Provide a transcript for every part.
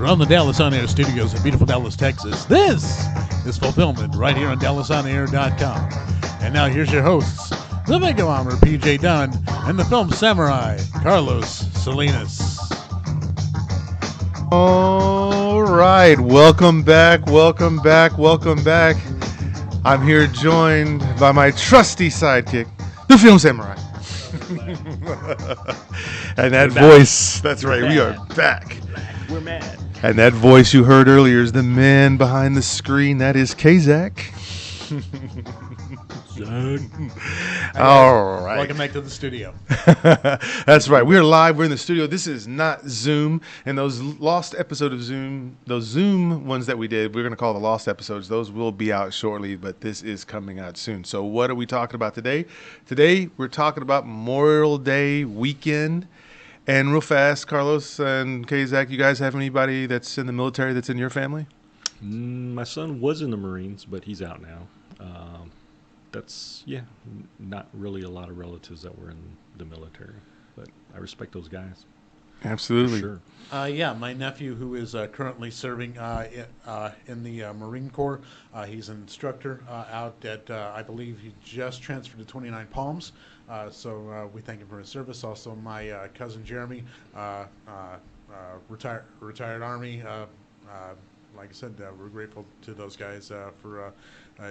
From the Dallas On Air studios in beautiful Dallas, Texas, this is Fulfillment right here on DallasOnAir.com. And now here's your hosts, the Vegabomber, PJ Dunn, and the film samurai, Carlos Salinas. All right, welcome back. I'm here joined by my trusty sidekick, the film samurai. And that voice, that's right, we are back. We're mad. And that voice you heard earlier is the man behind the screen. That is Kazak. All right. Welcome back to the studio. That's right. We're live. We're in the studio. This is not Zoom. And those lost episodes of Zoom, those Zoom ones that we did, we're going to call the lost episodes. Those will be out shortly, but this is coming out soon. So what are we talking about today? Today, we're talking about Memorial Day weekend. And real fast, Carlos and Kazak, you guys have anybody that's in the military that's in your family? My son was in the Marines, but he's out now. Not really a lot of relatives that were in the military, but I respect those guys. Absolutely. For sure. Yeah, my nephew, who is currently serving in the Marine Corps, he's an instructor out at, I believe he just transferred to 29 Palms. So we thank him for his service. Also, my cousin Jeremy, retired Army. Like I said, we're grateful to those guys for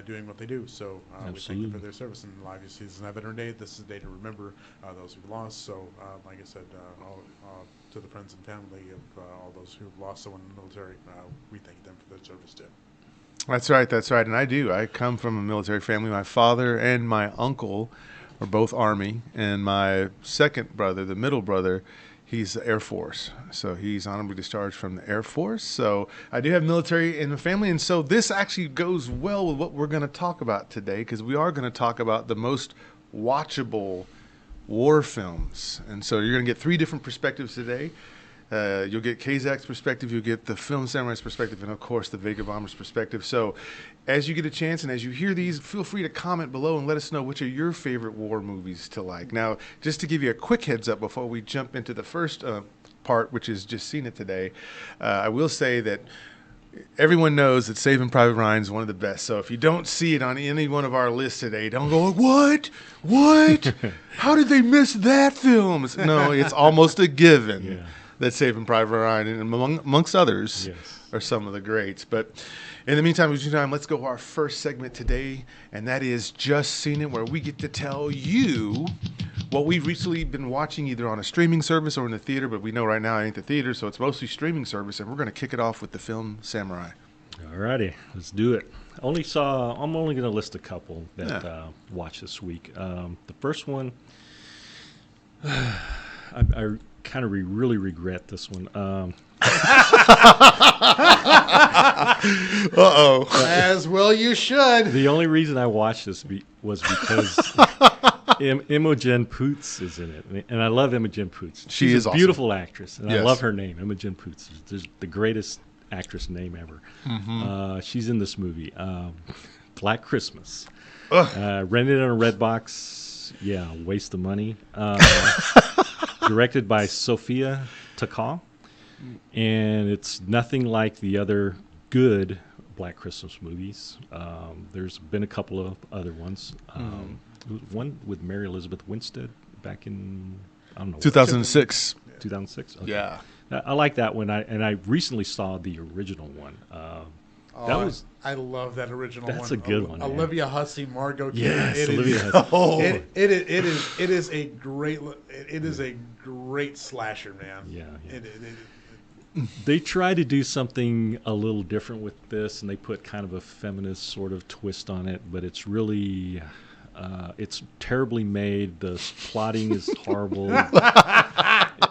doing what they do. So we thank them for their service. And obviously, it's not Veteran Day. This is a day to remember those who've lost. So, like I said, to the friends and family of all those who've lost someone in the military, we thank them for their service too. That's right. And I do. I come from a military family. My father and my uncle are both Army. And my second brother, the middle brother, he's the Air Force. So he's honorably discharged from the Air Force. So I do have military in the family. And so this actually goes well with what we're going to talk about today, because we are going to talk about the most watchable war films. And so you're going to get three different perspectives today. You'll get Kazak's perspective, you'll get the film samurai's perspective, and of course the Vegabomber's perspective. So as you get a chance and as you hear these, feel free to comment below and let us know which are your favorite war movies to like. Now, just to give you a quick heads up before we jump into the first part, which is just seen it today, I will say that everyone knows that Saving Private Ryan is one of the best. So if you don't see it on any one of our lists today, don't go, what? How did they miss that film? No, it's almost a given. Yeah. That Saving Private Ryan, and amongst others, Yes, are some of the greats. But in the meantime, let's go to our first segment today, and that is Just Seen It, where we get to tell you what we've recently been watching either on a streaming service or in the theater, but we know right now it ain't the theater, so it's mostly streaming service, and we're going to kick it off with the film Samurai. Alrighty, let's do it. I'm only going to list a couple that watched this week. The first one, I kind of really regret this one. Uh-oh. As well you should. The only reason I watched this was because Imogen Poots is in it. And I love Imogen Poots. She is a awesome. Beautiful actress. And Yes. I love her name. Imogen Poots is the greatest actress name ever. Mm-hmm. She's in this movie. Black Christmas. Rented it on Redbox. Yeah, waste of money. Directed by Sophia Takal, and it's nothing like the other good Black Christmas movies. There's been a couple of other ones. One with Mary Elizabeth Winstead back in, I don't know, 2006. 2006? Okay. Yeah. I like that one. I recently saw the original one. I love that original one. That's a good one. Olivia Hussey, Margot Kidder. Yes, Olivia Hussey. It is a great slasher, man. Yeah. They try to do something a little different with this, and they put kind of a feminist sort of twist on it, but it's really, it's terribly made. The plotting is horrible.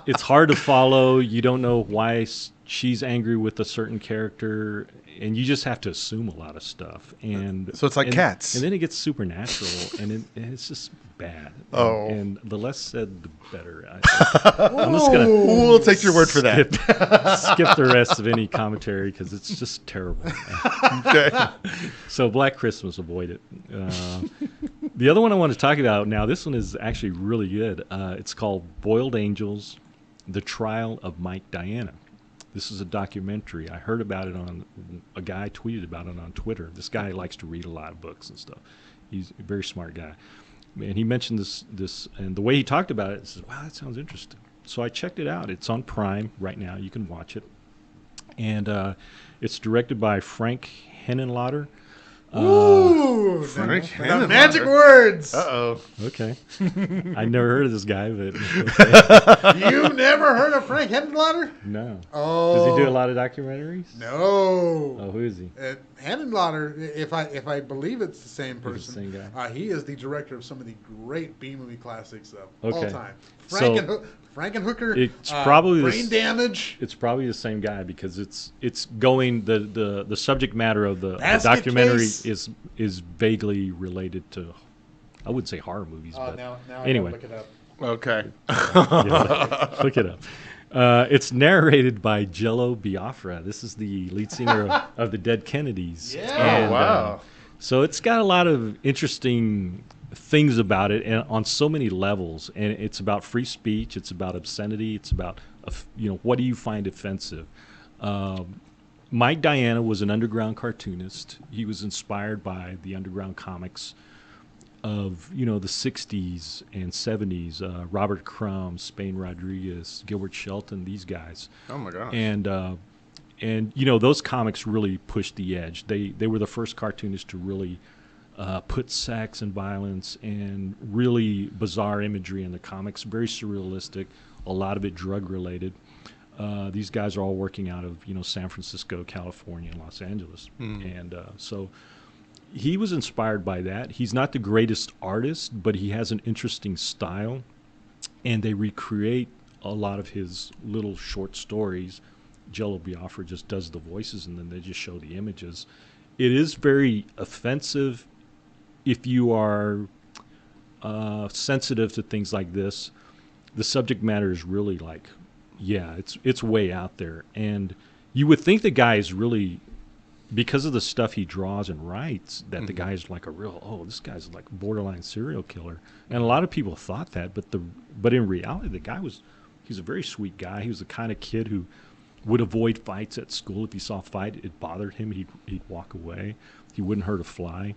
It's hard to follow. You don't know why she's angry with a certain character, and you just have to assume a lot of stuff. And so it's like Cats. And then it gets supernatural, and it's just bad. Oh. And the less said, the better. I'm just going to... We'll take your word for that. Skip the rest of any commentary, because it's just terrible. Okay. So Black Christmas, avoid it. The other one I want to talk about now, this one is actually really good. It's called Boiled Angels, The Trial of Mike Diana. This is a documentary. I heard about it on a guy tweeted about it on Twitter. This guy likes to read a lot of books and stuff. He's a very smart guy. And he mentioned this, and the way he talked about it, I said, wow, that sounds interesting. So I checked it out. It's on Prime right now. You can watch it. And it's directed by Frank Henenlotter. Ooh, Frank the magic words. Uh-oh. Okay. I never heard of this guy, but okay. You never heard of Frank Henenlotter? No. Oh, Does he do a lot of documentaries? No. Oh, who is he? Henenlotter, if I believe it's the same person, He's the same guy. He is the director of some of the great B-movie classics of all Okay. time. So, Frankenhooker, it's probably Brain Damage. It's probably the same guy because it's going the subject matter of the Basket documentary Case. is vaguely related to, I wouldn't say horror movies, but Now anyway. I gotta look it up. Okay. Yeah, look it up. It's narrated by Jello Biafra. This is the lead singer of the Dead Kennedys. Yeah. And, Oh, wow. so it's got a lot of interesting things about it, and on so many levels. And it's about free speech. It's about obscenity. It's about what do you find offensive. Mike Diana was an underground cartoonist. He was inspired by the underground comics of the 60s and 70s. Robert Crumb, Spain Rodriguez, Gilbert Shelton, these guys. Oh my gosh. And those comics really pushed the edge. They were the first cartoonists to really put sex and violence and really bizarre imagery in the comics. Very surrealistic. A lot of it drug related. These guys are all working out of San Francisco, California, and Los Angeles, and so he was inspired by that. He's not the greatest artist, but he has an interesting style, and they recreate a lot of his little short stories. Jello Biafra just does the voices, and then they just show the images. It is very offensive if you are sensitive to things like this. The subject matter is really like, it's way out there. And you would think the guy is really, because of the stuff he draws and writes, that the guy is like this guy's like borderline serial killer. And a lot of people thought that, but in reality, the guy he's a very sweet guy. He was the kind of kid who would avoid fights at school. If he saw a fight, it bothered him. He'd walk away. He wouldn't hurt a fly.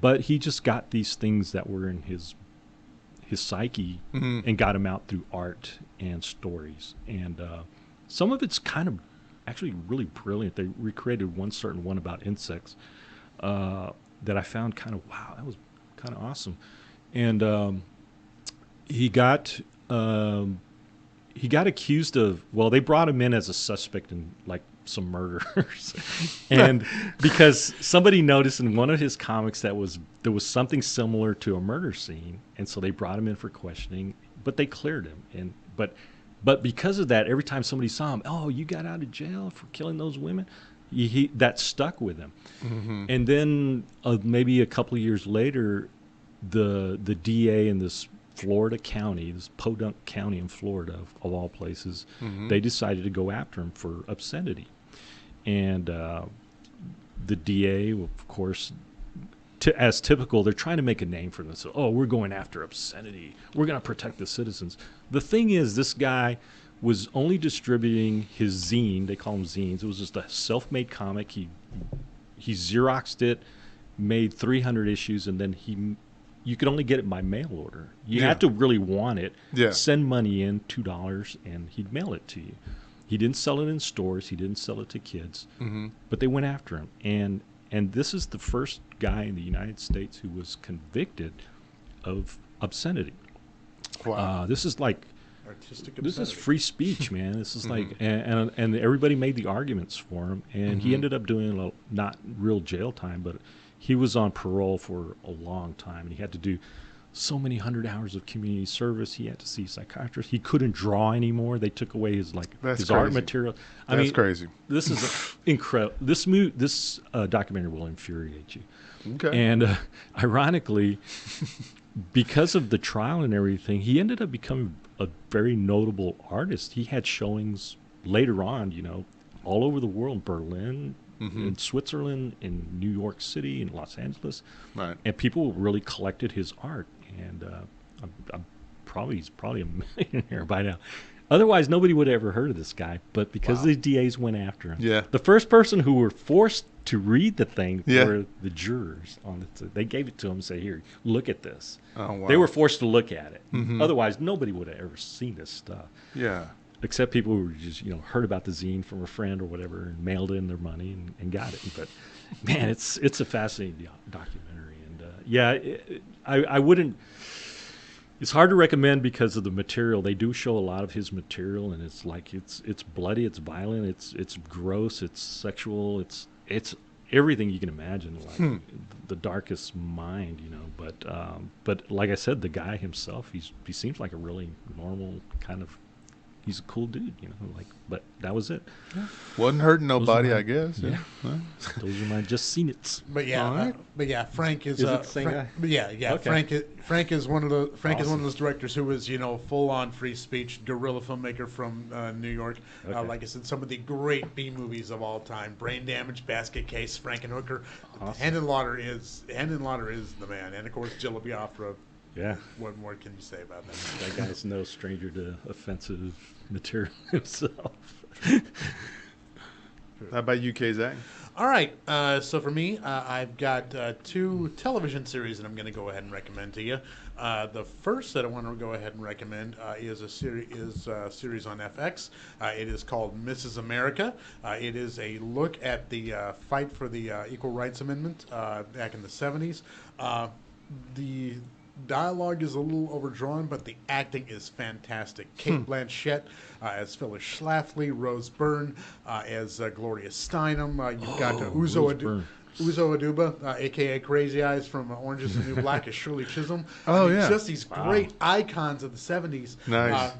But he just got these things that were in his psyche and got him out through art and stories. And some of it's kind of actually really brilliant. They recreated one certain one about insects that I found kind of, wow, that was kind of awesome. And he got accused of, they brought him in as a suspect in like some murders. And because somebody noticed in one of his comics there was something similar to a murder scene, and so they brought him in for questioning, but they cleared him. But because of that, every time somebody saw him, oh, you got out of jail for killing those women, that stuck with him. And then maybe a couple of years later, the DA in this Florida county, this Podunk County in Florida, of all places, they decided to go after him for obscenity. And the DA, of course, as typical, they're trying to make a name for themselves. Oh, we're going after obscenity. We're going to protect the citizens. The thing is, this guy was only distributing his zine. They call them zines. It was just a self-made comic. He Xeroxed it, made 300 issues, and then you could only get it by mail order. You had to really want it. Yeah. Send money in, $2, and he'd mail it to you. He didn't sell it in stores. He didn't sell it to kids. But they went after him. And this is the first guy in the United States who was convicted of obscenity. Wow. This is like, Artistic this is obscenity. free speech, man. This is like, and everybody made the arguments for him. And he ended up doing not real jail time, but he was on parole for a long time. And he had to do so many 100 hours of community service. He had to see psychiatrists. He couldn't draw anymore. They took away his art material. That's crazy. This is incredible. This documentary will infuriate you. Okay. And ironically, because of the trial and everything, he ended up becoming a very notable artist. He had showings later on, all over the world, Berlin, in Switzerland, in New York City, in Los Angeles. Right. And people really collected his art. And he's probably a millionaire by now. Otherwise, nobody would have ever heard of this guy. But because the DAs went after him, Yeah. the first person who were forced to read the thing Yeah. were the jurors. They gave it to him and said, "Here, look at this." Oh, wow. They were forced to look at it. Mhm. Otherwise, nobody would have ever seen this stuff. Yeah. Except people who just heard about the zine from a friend or whatever and mailed in their money and got it. But man, it's a fascinating documentary, and I wouldn't. It's hard to recommend because of the material. They do show a lot of his material, and it's like it's bloody, it's violent, it's gross, it's sexual, it's everything you can imagine, like the darkest mind, But like I said, the guy himself, he seems like a really normal kind of. He's a cool dude, but that was it. Yeah. Wasn't hurting nobody, I guess. Yeah. Those are my just seen it. But yeah, Frank is it the same guy? Yeah. Okay. Frank is one of those directors who was full on free speech guerrilla filmmaker from New York. Okay. Like I said, some of the great B movies of all time: Brain Damage, Basket Case, Frankenhooker. Awesome. Hand in Lauder is the man, and of course Jello Biafra. Yeah. What more can you say about that? That guy's no stranger to offensive material himself. How about you, Zach? All right. So for me, I've got 2 television series that I'm going to go ahead and recommend to you. The first that I want to go ahead and recommend is a series on FX. It is called Mrs. America. It is a look at the fight for the Equal Rights Amendment back in the 70s. The dialogue is a little overdrawn, but the acting is fantastic. Kate Blanchett as Phyllis Schlafly, Rose Byrne as Gloria Steinem. You've got Uzo Aduba, a.k.a. Crazy Eyes from Orange is the New Black, as Shirley Chisholm. Just these great icons of the 70s. Nice.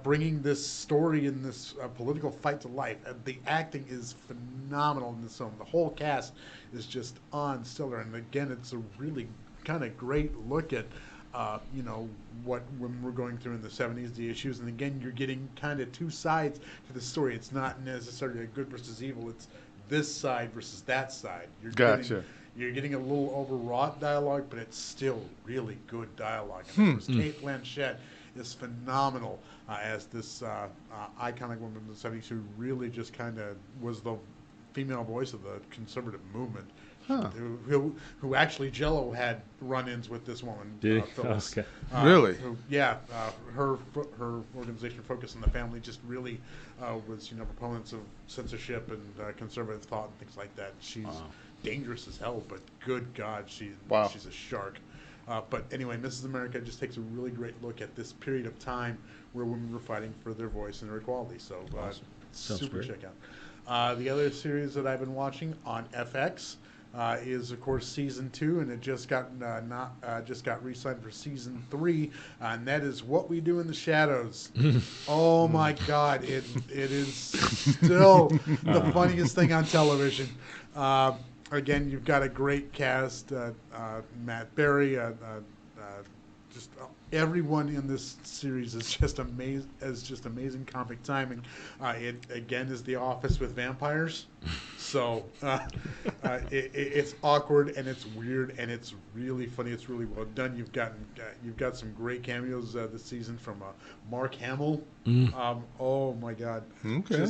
Bringing this story and this political fight to life. The acting is phenomenal in this film. The whole cast is just on stellar. And again, it's a really kind of great look at what women were going through in the 70s, the issues, and again you're getting kind of 2 sides to the story. It's not necessarily a good versus evil, it's this side versus that side. You're getting a little overwrought dialogue, but it's still really good dialogue. And of course, Kate Blanchett is phenomenal as this iconic woman in the 70s who really just kind of was the female voice of the conservative movement. Who actually Jello had run-ins with this woman, Phyllis. Okay. Really? Her organization, Focus on the Family, just really was proponents of censorship and conservative thought and things like that. She's dangerous as hell, but good God, she's a shark. But anyway, Mrs. America just takes a really great look at this period of time where women were fighting for their voice and their equality. So super check out. The other series that I've been watching on FX is of course season 2, and it just got re-signed for season 3, and that is What We Do in the Shadows. Oh my God, it is still the funniest thing on television. Again, you've got a great cast: Matt Berry, just everyone in this series is just amazing comic timing. It again is The Office with vampires, so it's awkward and it's weird and it's really funny. It's really well done. You've got some great cameos this season from Mark Hamill. Oh my God! Okay.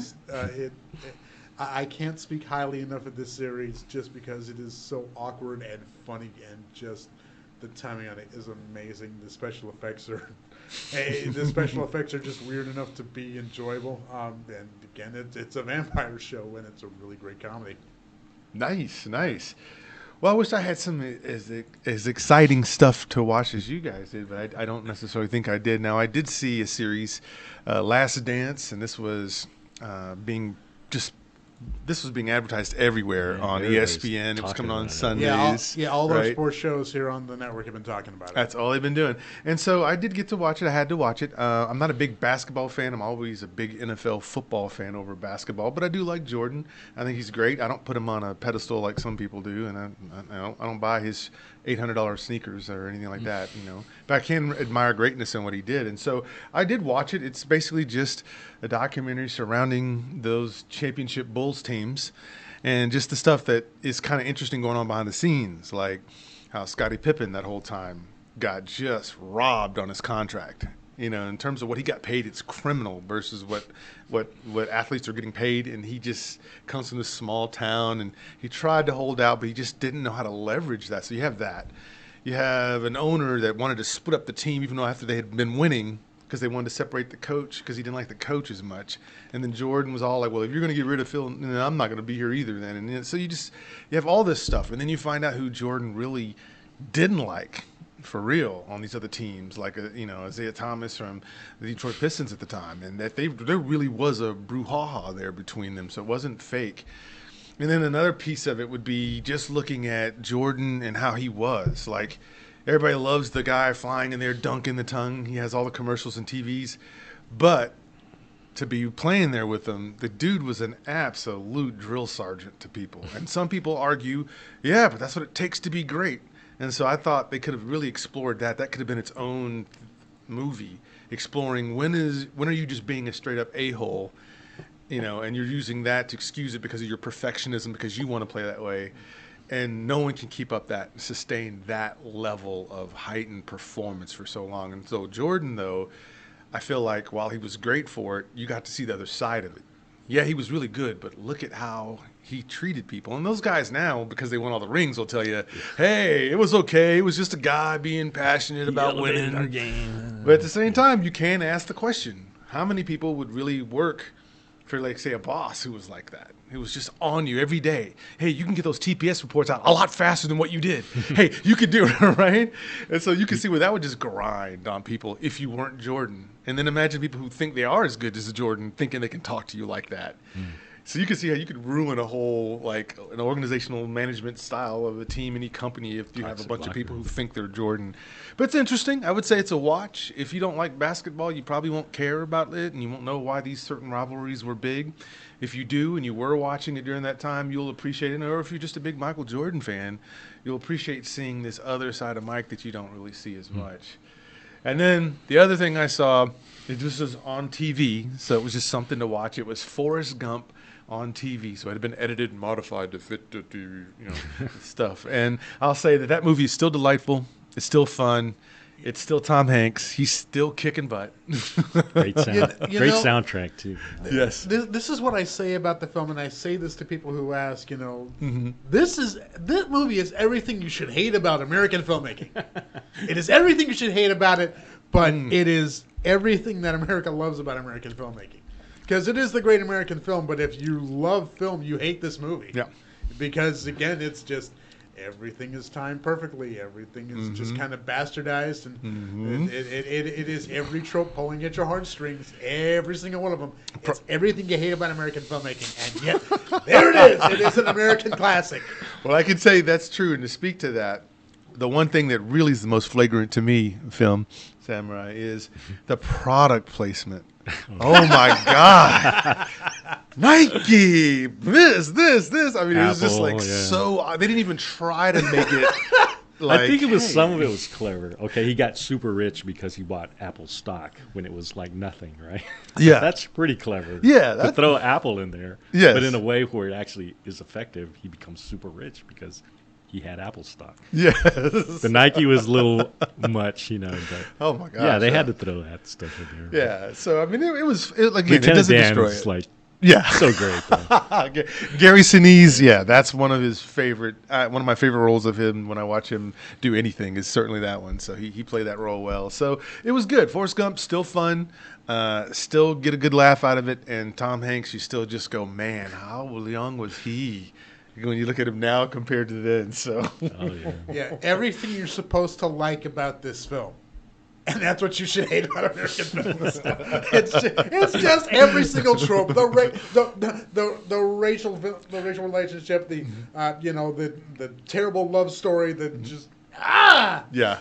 I can't speak highly enough of this series just because it is so awkward and funny and just. The timing on it is amazing. The special effects are just weird enough to be enjoyable. And again, it's a vampire show and it's a really great comedy. Nice. Well, I wish I had some as exciting stuff to watch as you guys did, but I don't necessarily think I did. Now, I did see a series, Last Dance, and this was being advertised everywhere on ESPN. It was coming on Sundays. All those sports shows here on the network have been talking about it. That's all they've been doing. And so I did get to watch it. I had to watch it. I'm not a big basketball fan. I'm always a big NFL football fan over basketball, but I do like Jordan. I think he's great. I don't put him on a pedestal like some people do, and I don't buy his $800 sneakers or anything like that, But I can admire greatness in what he did. And so I did watch it. It's basically just a documentary surrounding those championship Bulls teams and just the stuff that is kind of interesting going on behind the scenes, like how Scottie Pippen that whole time got just robbed on his contract. You know, in terms of what he got paid, it's criminal versus what athletes are getting paid. And he just comes from this small town, and he tried to hold out, but he just didn't know how to leverage that. So you have that. You have an owner that wanted to split up the team, even though after they had been winning, because they wanted to separate the coach because he didn't like the coach as much. And then Jordan was all like, well, if you're going to get rid of Phil, then I'm not going to be here either then. And so you have all this stuff. And then you find out who Jordan really didn't like for real on these other teams, like, Isaiah Thomas from the Detroit Pistons at the time. And that there really was a brouhaha there between them. So it wasn't fake. And then another piece of it would be just looking at Jordan and how he was. Like, everybody loves the guy flying in there, dunking the tongue. He has all the commercials and TVs. But to be playing there with him, the dude was an absolute drill sergeant to people. And some people argue, yeah, but that's what it takes to be great. And so I thought they could have really explored that. That could have been its own movie, exploring when are you just being a straight up a-hole, and you're using that to excuse it because of your perfectionism, because you want to play that way. And no one can keep up sustain that level of heightened performance for so long. And so Jordan, though, I feel like while he was great for it, you got to see the other side of it. Yeah, he was really good, but look at how he treated people. And those guys now, because they won all the rings, will tell you, hey, it was okay. It was just a guy being passionate about winning. Our game. But at the same time, you can ask the question, how many people would really work for, like, say, a boss who was like that? Who was just on you every day. Hey, you can get those TPS reports out a lot faster than what you did. Hey, you could do it, right? And so you can see where that would just grind on people if you weren't Jordan. And then imagine people who think they are as good as Jordan thinking they can talk to you like that. So you can see how you could ruin a whole, like, an organizational management style of a team, any company, if you have a bunch of people who think they're Jordan. But it's interesting. I would say it's a watch. If you don't like basketball, you probably won't care about it, and you won't know why these certain rivalries were big. If you do, and you were watching it during that time, you'll appreciate it. Or if you're just a big Michael Jordan fan, you'll appreciate seeing this other side of Mike that you don't really see as much. And then the other thing I saw, this was on TV, so it was just something to watch. It was Forrest Gump on TV, so it had been edited and modified to fit the TV, stuff. And I'll say that movie is still delightful. It's still fun. It's still Tom Hanks. He's still kicking butt. Great sound. Great soundtrack too. Yes. This is what I say about the film, and I say this to people who ask, this movie is everything you should hate about American filmmaking. It is everything you should hate about it, but it is everything that America loves about American filmmaking. Because it is the great American film, but if you love film, you hate this movie. Yeah. Because, again, it's just everything is timed perfectly. Everything is just kind of bastardized. And it is every trope pulling at your heartstrings, every single one of them. It's everything you hate about American filmmaking. And yet, there it is. It is an American classic. Well, I can say that's true. And to speak to that, the one thing that really is the most flagrant to me, Film Samurai, is the product placement. Oh my God. Nike, this. I mean, Apple, it was just like so. They didn't even try to make it. Like, I think it was some of it was clever. Okay, he got super rich because he bought Apple stock when it was like nothing, right? Yeah, that's pretty clever. Yeah, to throw Apple in there. Yes. But in a way where it actually is effective, he becomes super rich because he had Apple stock. Yes. The Nike was a little much, But oh my gosh. Yeah, they had to throw that stuff in there. Yeah. So I mean, it was again, Lieutenant it doesn't Dan destroy is it. like Yeah, so great. Gary Sinise, yeah, that's one of his favorite. One of my favorite roles of him when I watch him do anything is certainly that one. So he played that role well. So it was good. Forrest Gump, still fun, still get a good laugh out of it. And Tom Hanks, you still just go, man, how young was he? When you look at him now compared to then. So yeah, everything you're supposed to like about this film. And that's what you should hate about American films. It's just every single trope, the racial relationship, the terrible love story, that just yeah.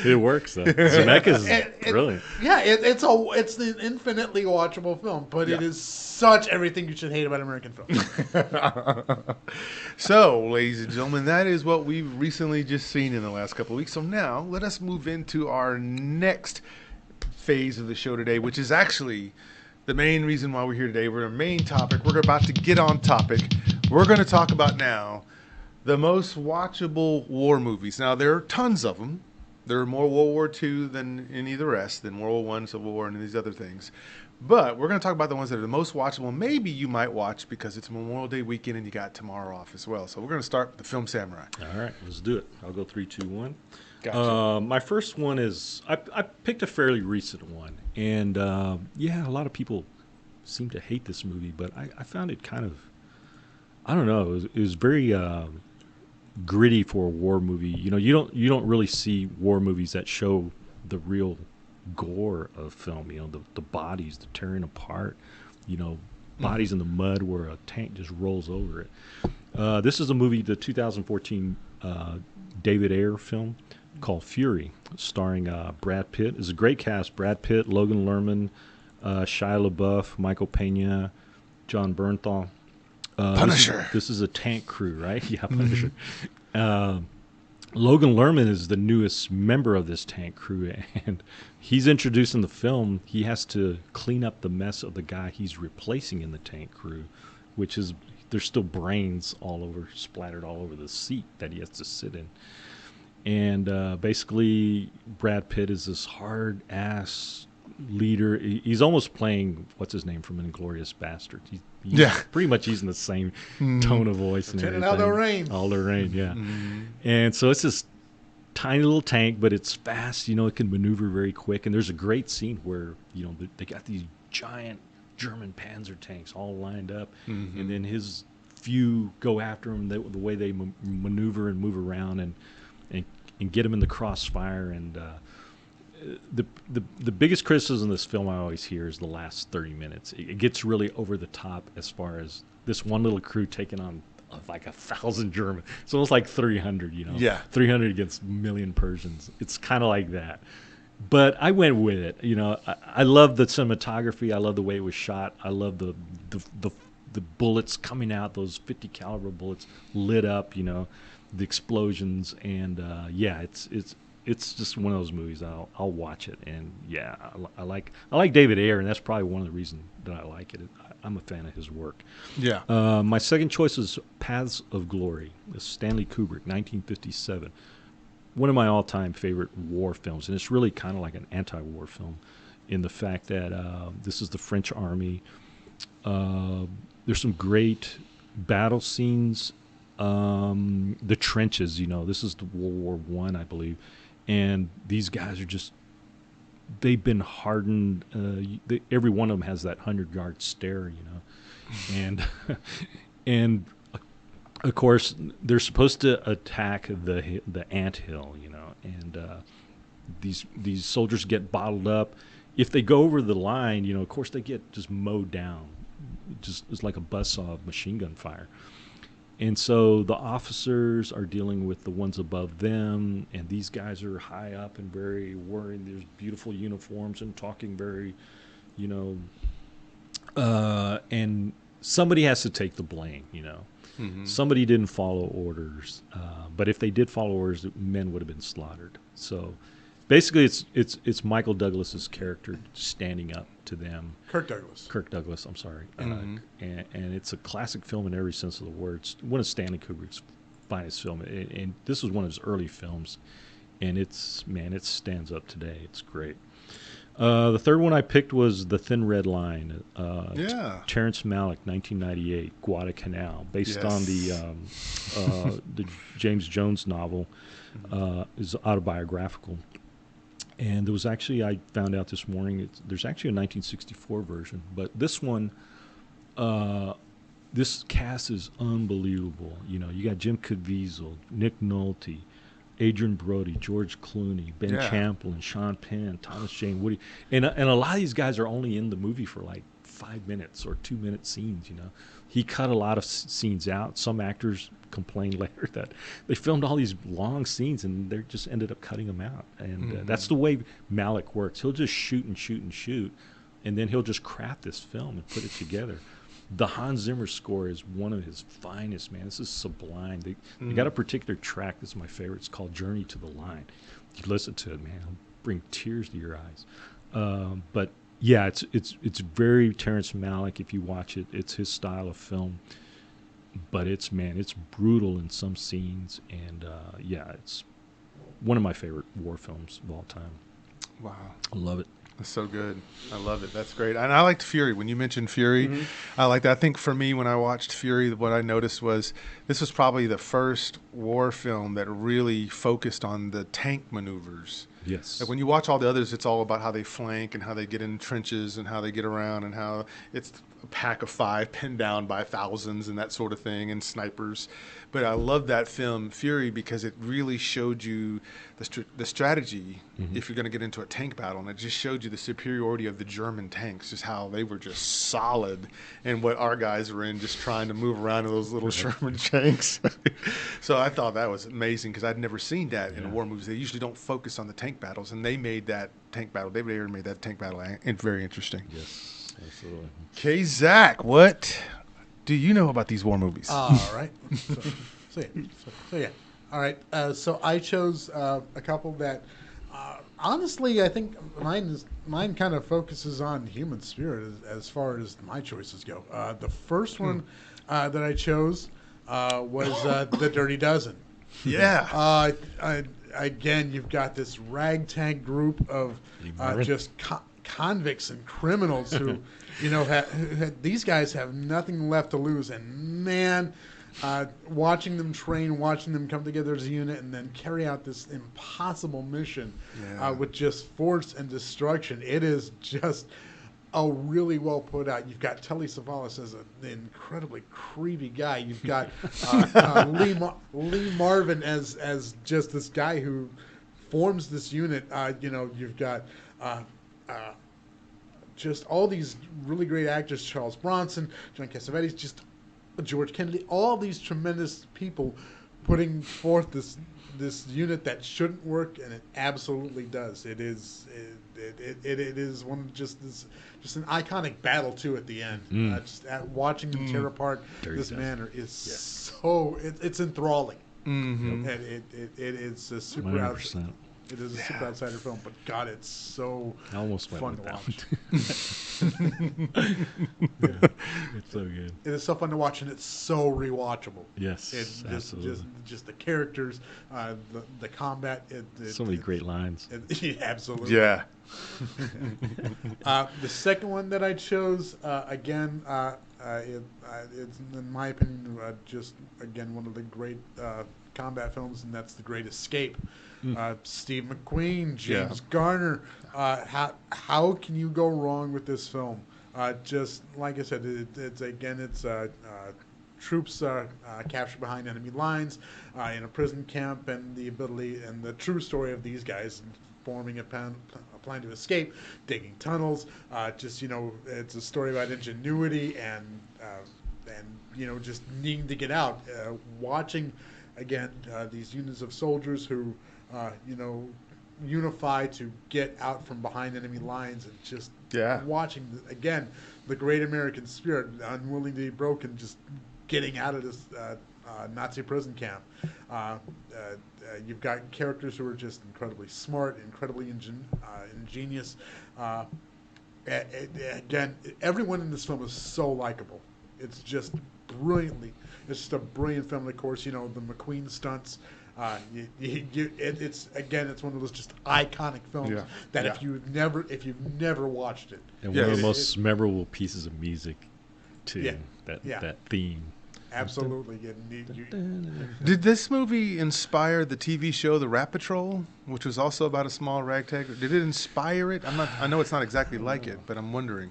It works though. Zemeckis is brilliant. Yeah, it's an infinitely watchable film, but it is such everything you should hate about American films. So, ladies and gentlemen, that is what we've recently just seen in the last couple of weeks. So now, let us move into our next phase of the show today, which is actually the main reason why we're here today. We're our main topic. We're about to get on topic. We're going to talk about now the most watchable war movies. Now, there are tons of them. There are more World War II than any of the rest, than World War I, Civil War, and these other things. But we're going to talk about the ones that are the most watchable. Maybe you might watch because it's Memorial Day weekend and you got tomorrow off as well. So we're going to start with the Film Samurai. All right, let's do it. I'll go 3, 2, 1. Gotcha. My first one is I picked a fairly recent one, and yeah, a lot of people seem to hate this movie, but I found it kind of, I don't know, it was very gritty for a war movie. You know, you don't really see war movies that show the real gore of film. You know, the bodies, the tearing apart. You know, bodies in the mud where a tank just rolls over it. This is a movie, the 2014 David Ayer film called Fury, starring Brad Pitt. It's a great cast: Brad Pitt, Logan Lerman, Shia LaBeouf, Michael Pena, John Bernthal. Punisher. This is a tank crew, right? Yeah, Punisher. Logan Lerman is the newest member of this tank crew, and he's introduced in the film. He has to clean up the mess of the guy he's replacing in the tank crew, which is there's still brains all over, splattered all over the seat that he has to sit in. And basically, Brad Pitt is this hard-ass leader. He's almost playing, what's his name from Inglourious Basterds. Yeah. Pretty much using the same tone of voice and everything. Aldo Rain. Aldo Rain, yeah. And so it's this tiny little tank, but it's fast. You know, it can maneuver very quick. And there's a great scene where, you know, they got these giant German Panzer tanks all lined up. And then his few go after him, the way they maneuver and move around and get him in the crossfire. And the biggest criticism of this film I always hear is the last 30 minutes. It gets really over the top as far as this one little crew taking on like 1,000 German. It's almost like 300, you know. Yeah. 300 against a million Persians. It's kind of like that. But I went with it. You know, I love the cinematography. I love the way it was shot. I love the bullets coming out, those 50 caliber bullets lit up, you know, the explosions. And yeah, it's just one of those movies. I'll watch it, and yeah, I like David Ayer, and that's probably one of the reasons that I like it. I'm a fan of his work. Yeah. My second choice is Paths of Glory, Stanley Kubrick, 1957. One of my all-time favorite war films, and it's really kind of like an anti-war film, in the fact that this is the French army. There's some great battle scenes. The trenches, you know, this is the World War I believe. And these guys are they've been hardened. Every one of them has that 100-yard stare, you know. And of course, they're supposed to attack the anthill, you know. And these soldiers get bottled up. If they go over the line, you know, of course, they get just mowed down. It's like a buzzsaw of machine gun fire. And so the officers are dealing with the ones above them, and these guys are high up and very wearing these beautiful uniforms and talking very, you know, and somebody has to take the blame, you know. Somebody didn't follow orders, but if they did follow orders, men would have been slaughtered. So basically, it's Michael Douglas's character standing up to them. Kirk Douglas. I'm sorry. And it's a classic film in every sense of the word. It's one of Stanley Kubrick's finest film, and this was one of his early films, and it stands up today. It's great. The third one I picked was The Thin Red Line. Terrence Malick, 1998, Guadalcanal, based on the James Jones novel. Is autobiographical. And there was actually, I found out this morning, there's actually a 1964 version. But this one, this cast is unbelievable. You know, you got Jim Caviezel, Nick Nolte, Adrian Brody, George Clooney, Ben Champlin, Sean Penn, Thomas Jane Woody. And a lot of these guys are only in the movie for like 5 minutes or 2-minute scenes, you know. He cut a lot of scenes out. Some actors complained later that they filmed all these long scenes and they just ended up cutting them out. And that's the way Malick works. He'll just shoot and shoot and shoot, and then he'll just craft this film and put it together. The Hans Zimmer score is one of his finest, man. This is sublime. They got a particular track that's my favorite. It's called Journey to the Line. You listen to it, man, it'll bring tears to your eyes. But yeah, it's very Terrence Malick. If you watch it, it's his style of film. But it's brutal in some scenes, and yeah, one of my favorite war films of all time. Wow. I love it. That's so good. I love it. That's great. And I liked Fury. When you mentioned Fury, I like that. I think for me, when I watched Fury, what I noticed was this was probably the first war film that really focused on the tank maneuvers. Yes. Like when you watch all the others, it's all about how they flank and how they get in trenches and how they get around and how it's a pack of 5 pinned down by thousands and that sort of thing, and snipers. But I love that film, Fury, because it really showed you the strategy if you're going to get into a tank battle. And it just showed you the superiority of the German tanks, just how they were just solid, and what our guys were in just trying to move around in those little Sherman tanks. So I thought that was amazing because I'd never seen that in war movies. They usually don't focus on the tank battles, and they made that tank battle. David Ayer made that tank battle very interesting. Yes, absolutely. Okay, Zach, what do you know about these war movies? All right. So yeah. All right. So I chose a couple that, honestly, I think mine kind of focuses on human spirit as far as my choices go. The first one that I chose was The Dirty Dozen. Yeah. Again, you've got this ragtag group of just convicts and criminals who, these guys have nothing left to lose. And man, watching them train, watching them come together as a unit, and then carry out this impossible mission with just force and destruction. It is just a really well put out. You've got Telly Savalas as an incredibly creepy guy. You've got Lee Marvin as just this guy who forms this unit. You've got just all these really great actors: Charles Bronson, John Cassavetes, just George Kennedy. All these tremendous people putting forth this unit that shouldn't work, and it absolutely does. It is one of just an iconic battle too at the end. Just watching them tear apart this manner is so it's enthralling. And it is a super 100%. It is a super outsider film, but God, it's so I almost went fun with to that watch. It's so good. It is so fun to watch, and it's so rewatchable. Yes, It's absolutely. just the characters, the combat. So many great lines. Yeah, absolutely. Yeah. The second one that I chose, again, it's in my opinion just again one of the great combat films, and that's The Great Escape. Steve McQueen, James Garner. How can you go wrong with this film? Just like I said, it's troops captured behind enemy lines in a prison camp, and the ability and the true story of these guys forming a plan to escape, digging tunnels. It's a story about ingenuity and just needing to get out. Watching again these units of soldiers who unify to get out from behind enemy lines, and just watching again the great American spirit, unwilling to be broken, just getting out of this Nazi prison camp. You've got characters who are just incredibly smart, incredibly ingenious. Again, everyone in this film is so likable. It's just brilliantly. It's just a brilliant film. Of course, the McQueen stunts. It's one of those just iconic films that if you've never watched it, and one of the most memorable pieces of music too. That theme. Absolutely. Did this movie inspire the TV show The Rat Patrol, which was also about a small ragtag? Did it inspire it? I know it's not exactly like it, but I'm wondering.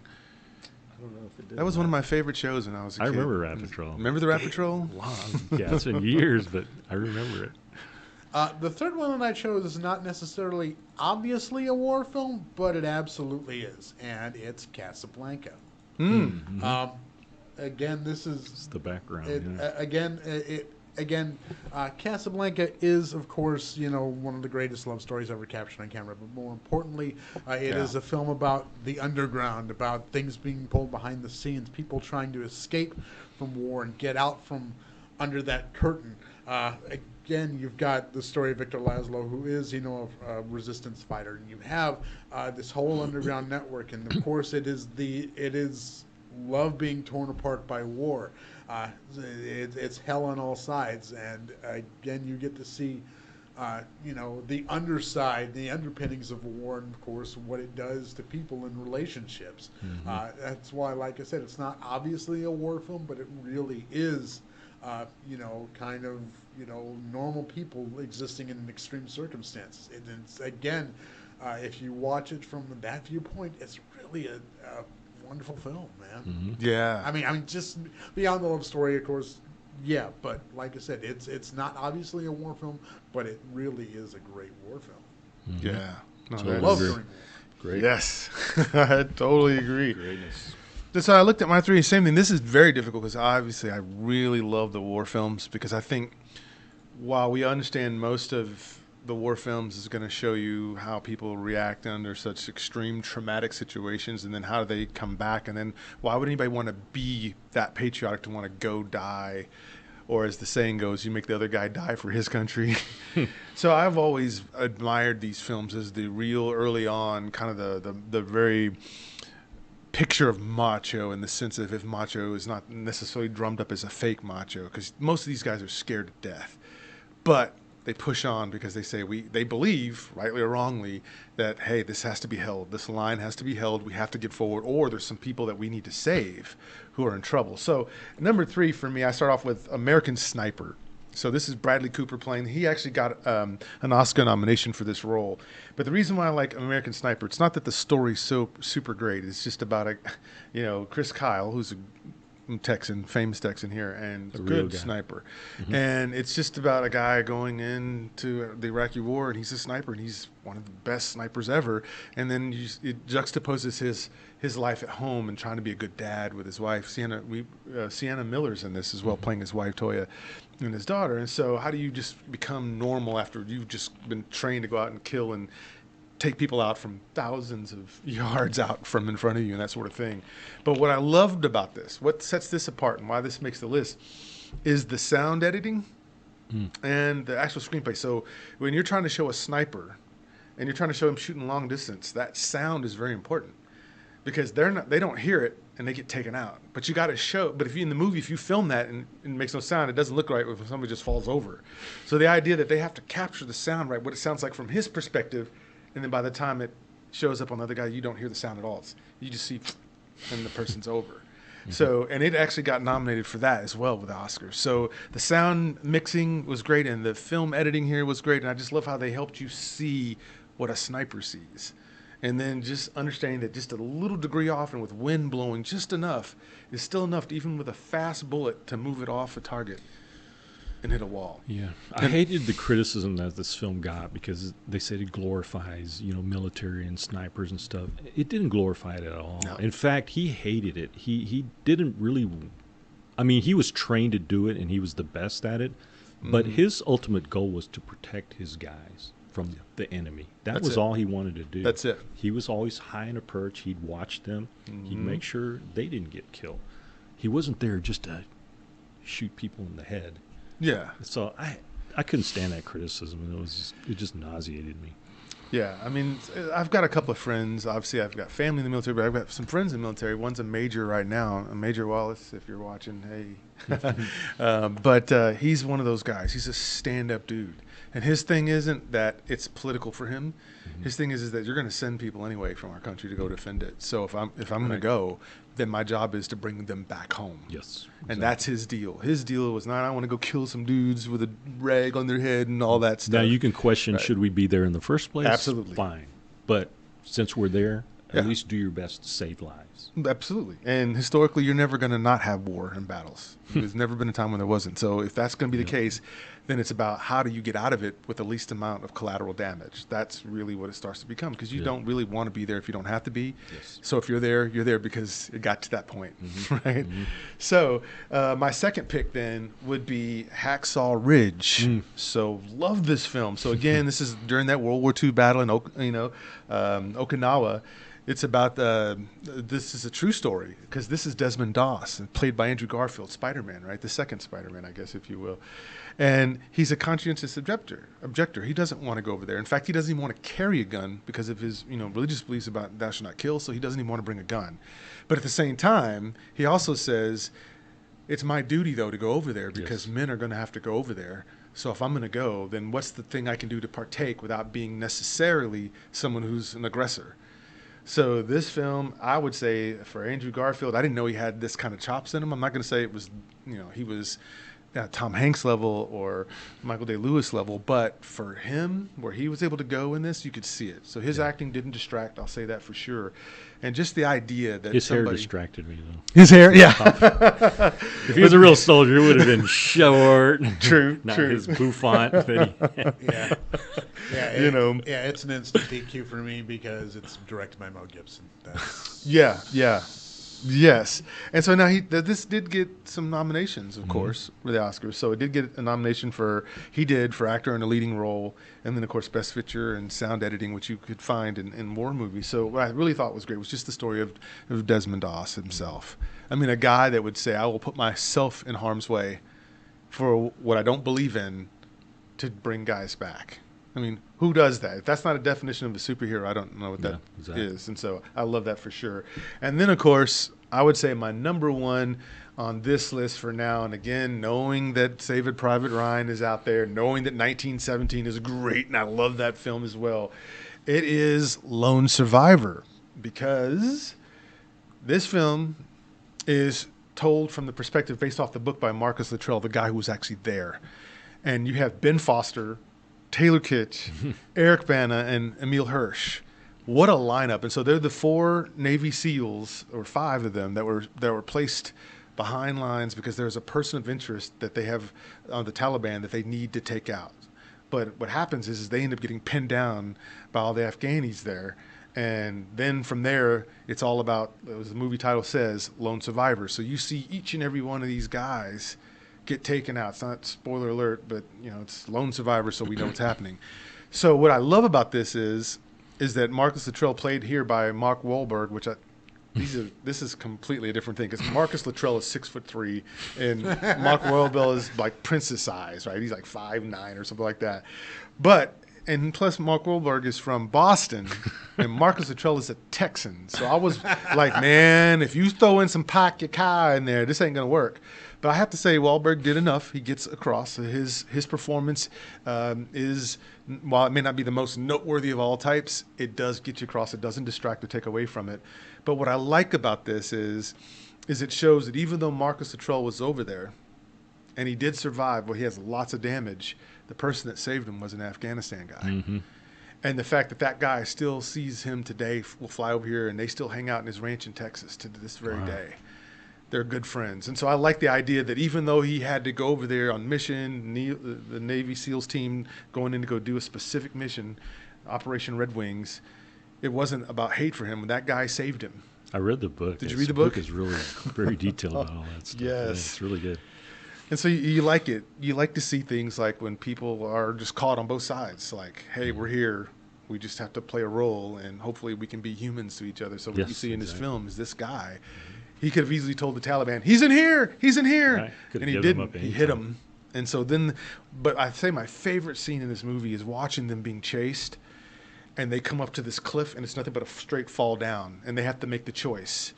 I don't know if it did. That was one of my favorite shows when I was a kid. I remember Rat Patrol. Remember the Rat Patrol? Wow. Yeah, it's been years, but I remember it. The third one that I chose is not necessarily obviously a war film, but it absolutely is, and it's Casablanca. Again, this is It's the background. Casablanca is, of course, one of the greatest love stories ever captured on camera. But more importantly, it is a film about the underground, about things being pulled behind the scenes, people trying to escape from war and get out from under that curtain. Again, you've got the story of Victor Laszlo, who is, a resistance fighter, and you have this whole underground network, and of course, it is love being torn apart by war. It's hell on all sides, and again, you get to see the underside, the underpinnings of war, and of course what it does to people in relationships. That's why, like I said, it's not obviously a war film, but it really is, kind of, normal people existing in extreme circumstances. And it's, again, if you watch it from that viewpoint, it's really a wonderful film, man. Yeah. I mean, just beyond the love story, of course. Yeah, but like I said, it's not obviously a war film, but it really is a great war film. Yeah. No, Totally I love agree. during war. Great. Yes. I totally agree. Greatness. So I looked at my three. Same thing. This is very difficult because obviously I really love the war films, because I think while we understand most of the war films is going to show you how people react under such extreme traumatic situations, and then how do they come back, and then why would anybody want to be that patriotic to want to go die, or as the saying goes, you make the other guy die for his country. So I've always admired these films as the real early on kind of the very picture of macho, in the sense of if macho is not necessarily drummed up as a fake macho, because most of these guys are scared to death, but they push on because they say they believe, rightly or wrongly, that, hey, this has to be held. This line has to be held. We have to get forward, or there's some people that we need to save who are in trouble. So number 3 for me, I start off with American Sniper. So this is Bradley Cooper playing. He actually got an Oscar nomination for this role. But the reason why I like American Sniper, it's not that the story's so super great. It's just about Chris Kyle, who's a Texan, famous Texan here, and a good sniper. And it's just about a guy going into the Iraqi war, and he's a sniper, and he's one of the best snipers ever. And then it juxtaposes his life at home and trying to be a good dad with his wife. Sienna Miller's in this as well, playing his wife Toya and his daughter. And so how do you just become normal after you've just been trained to go out and kill and take people out from thousands of yards out from in front of you and that sort of thing? But what I loved about this, what sets this apart and why this makes the list, is the sound editing and the actual screenplay. So when you're trying to show a sniper and you're trying to show him shooting long distance, that sound is very important, because they don't hear it and they get taken out. But you got to show. But if you in the movie, if you film that and it makes no sound, it doesn't look right if somebody just falls over. So the idea that they have to capture the sound right, what it sounds like from his perspective. And then by the time it shows up on the other guy, you don't hear the sound at all. You just see, and the person's over. So, and it actually got nominated for that as well with the Oscars. So the sound mixing was great, and the film editing here was great. And I just love how they helped you see what a sniper sees. And then just understanding that just a little degree off, and with wind blowing just enough, is still enough to, even with a fast bullet, to move it off a target and hit a wall. Yeah, I hated the criticism that this film got, because they said it glorifies, military and snipers and stuff. It didn't glorify it at all. No. In fact, he hated it. He didn't really. I mean, he was trained to do it, and he was the best at it. But his ultimate goal was to protect his guys from the enemy. That's was all he wanted to do. That's it. He was always high in a perch. He'd watch them. He'd make sure they didn't get killed. He wasn't there just to shoot people in the head. Yeah. So I couldn't stand that criticism. It just nauseated me. Yeah, I mean, I've got a couple of friends. Obviously, I've got family in the military, but I've got some friends in the military. One's a major right now, a Major Wallace, if you're watching. Hey, but he's one of those guys. He's a stand-up dude, and his thing isn't that it's political for him. His thing is that you're going to send people anyway from our country to go defend it. So if I'm going to go, then my job is to bring them back home. Yes. And that's his deal. His deal was not, I want to go kill some dudes with a rag on their head and all that stuff. Now, you can question, should we be there in the first place? Absolutely. Fine. But since we're there, at least do your best to save lives. Absolutely. And historically, you're never going to not have war and battles. There's never been a time when there wasn't. So if that's going to be the case, then it's about how do you get out of it with the least amount of collateral damage. That's really what it starts to become, because you don't really want to be there if you don't have to be. Yes. So if you're there because it got to that point, right? So my second pick then would be Hacksaw Ridge. So love this film. So again, this is during that World War II battle in Okinawa. It's about this is a true story, because this is Desmond Doss, played by Andrew Garfield, Spider-Man, right? The second Spider-Man, I guess, if you will. And he's a conscientious objector. He doesn't want to go over there. In fact, he doesn't even want to carry a gun because of his, religious beliefs about thou shalt not kill. So he doesn't even want to bring a gun. But at the same time, he also says, It's my duty, though, to go over there because Yes. men are going to have to go over there. So if I'm going to go, then what's the thing I can do to partake without being necessarily someone who's an aggressor? So this film, I would say, for Andrew Garfield, I didn't know he had this kind of chops in him. I'm not going to say it was, he was Tom Hanks level or Michael Day Lewis level, but for him, where he was able to go in this, you could see it. So his acting didn't distract. I'll say that for sure. And just the idea that His hair distracted me, though. His hair, yeah. If he was a real soldier, it would have been short. True, Not true. his bouffant. Yeah. Yeah, it's an instant DQ for me because it's directed by Mel Gibson. That's Yes. And so now this did get some nominations, of course, for the Oscars. So it did get a nomination for actor in a leading role, and then, of course, best picture and sound editing, which you could find in war movies. So what I really thought was great was just the story of Desmond Doss himself. I mean, a guy that would say, I will put myself in harm's way for what I don't believe in to bring guys back. I mean, who does that? If that's not a definition of a superhero, I don't know what that is. And so I love that for sure. And then, of course, I would say my number one on this list for now, and again, knowing that Saving Private Ryan is out there, knowing that 1917 is great, and I love that film as well, it is Lone Survivor, because this film is told from the perspective based off the book by Marcus Luttrell, the guy who was actually there. And you have Ben Foster, Taylor Kitsch, Eric Bana, and Emil Hirsch. What a lineup. And so they're the 4 Navy SEALs, or 5 of them, that were placed behind lines because there's a person of interest that they have on the Taliban that they need to take out. But what happens is they end up getting pinned down by all the Afghanis there. And then from there, it's all about, as the movie title says, Lone Survivor. So you see each and every one of these guys get taken out. It's not spoiler alert, but it's Lone Survivor, so we know what's happening. So what I love about this is that Marcus Luttrell, played here by Mark Wahlberg, which this is completely a different thing because Marcus Luttrell is 6'3", and Mark Wahlberg is like princess size, right? He's like 5'9" or something like that. And plus, Mark Wahlberg is from Boston, and Marcus Luttrell is a Texan. So I was like, man, if you throw in some Pac Yakai in there, this ain't gonna work. But I have to say, Wahlberg did enough. He gets across. His performance is, while it may not be the most noteworthy of all types, it does get you across. It doesn't distract or take away from it. But what I like about this is it shows that even though Marcus Luttrell was over there, and he did survive, he has lots of damage, the person that saved him was an Afghanistan guy. Mm-hmm. And the fact that guy still sees him today, will fly over here, and they still hang out in his ranch in Texas to this very day. They're good friends. And so I like the idea that even though he had to go over there on mission, the Navy SEALs team going in to go do a specific mission, Operation Red Wings, it wasn't about hate for him. That guy saved him. I read the book. Did you read the book? The book is really very detailed about all that stuff. Yes. Yeah, it's really good. And so you like it. You like to see things like when people are just caught on both sides. Like, hey, we're here. We just have to play a role, and hopefully we can be humans to each other. So what you see in this film is this guy. He could have easily told the Taliban, he's in here. Right. And he didn't. He hit him. And so then, but I'd say my favorite scene in this movie is watching them being chased, and they come up to this cliff, and it's nothing but a straight fall down, and they have to make the choice.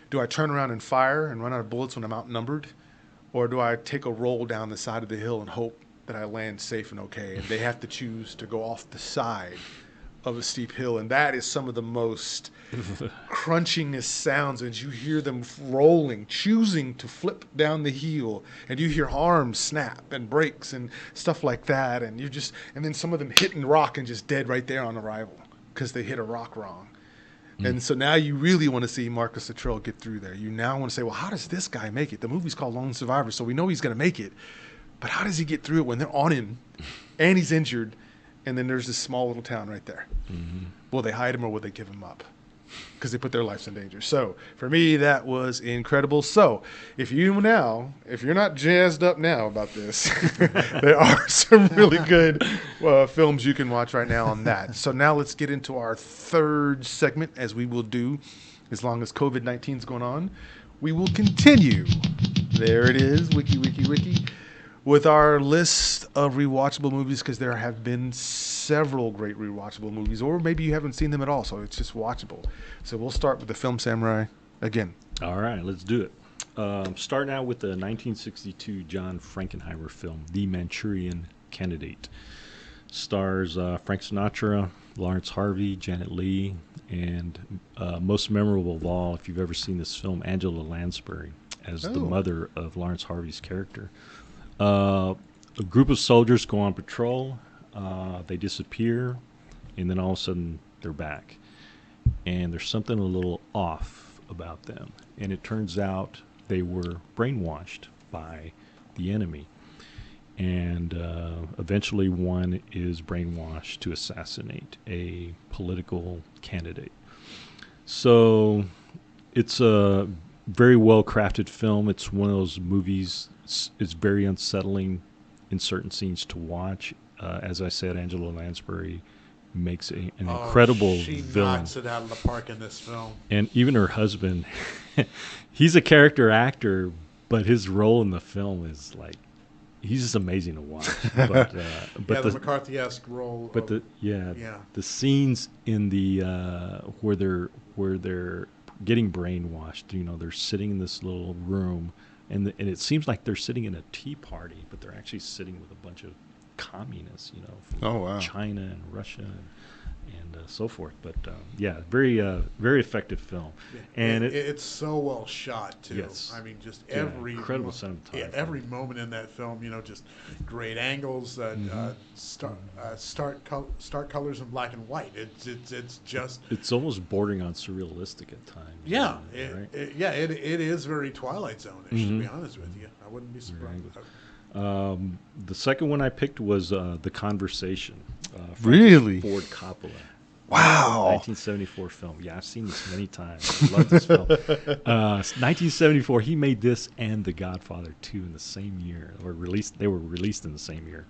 Do I turn around and fire and run out of bullets when I'm outnumbered? Or do I take a roll down the side of the hill and hope that I land safe and okay? And they have to choose to go off the side of a steep hill. And that is some of the most crunchingest sounds as you hear them rolling, choosing to flip down the hill. And you hear arms snap and breaks and stuff like that. And then some of them hitting rock and just dead right there on arrival because they hit a rock wrong. And so now you really want to see Marcus Luttrell get through there. You now want to say, well, how does this guy make it? The movie's called Lone Survivor, so we know he's going to make it. But how does he get through it when they're on him and he's injured, and then there's this small little town right there? Mm-hmm. Will they hide him or will they give him up? Because they put their lives in danger. So for me, that was incredible. So if you're not jazzed up now about this, there are some really good films you can watch right now on that. So now let's get into our third segment, as we will do as long as COVID-19 is going on. We will continue. There it is, wiki, with our list of rewatchable movies, because there have been several great rewatchable movies, or maybe you haven't seen them at all, so it's just watchable. So we'll start with the Film Samurai again. All right, let's do it. Starting out with the 1962 John Frankenheimer film, The Manchurian Candidate. Stars Frank Sinatra, Lawrence Harvey, Janet Leigh, and most memorable of all, if you've ever seen this film, Angela Lansbury as the mother of Lawrence Harvey's character. A group of soldiers go on patrol. They disappear, and then all of a sudden they're back. And there's something a little off about them. And it turns out they were brainwashed by the enemy. And eventually one is brainwashed to assassinate a political candidate. So it's a very well-crafted film. It's one of those movies, it's very unsettling in certain scenes to watch. As I said, Angela Lansbury makes an incredible she villain. Knocks it out of the park in this film. And even her husband, he's a character actor, but his role in the film is like, he's just amazing to watch. But the McCarthy-esque role. But the scenes in the where they're getting brainwashed. You know, they're sitting in this little room, and it seems like they're sitting in a tea party, but they're actually sitting with a bunch of communists. You know, from China and Russia and so forth. But very effective film, and it's so well shot too. Yes. I mean, just every incredible cinematography. Yeah, every moment in that film, you know, just great angles, stark colors in black and white. It's almost bordering on surrealistic at times. Yeah, right? It is very Twilight Zone-ish. To be honest with you, I wouldn't be surprised. The second one I picked was The Conversation. Really? Ford Coppola. Wow. 1974 film. Yeah, I've seen this many times. I love this film. 1974, he made this and The Godfather 2 in the same year. They were released in the same year.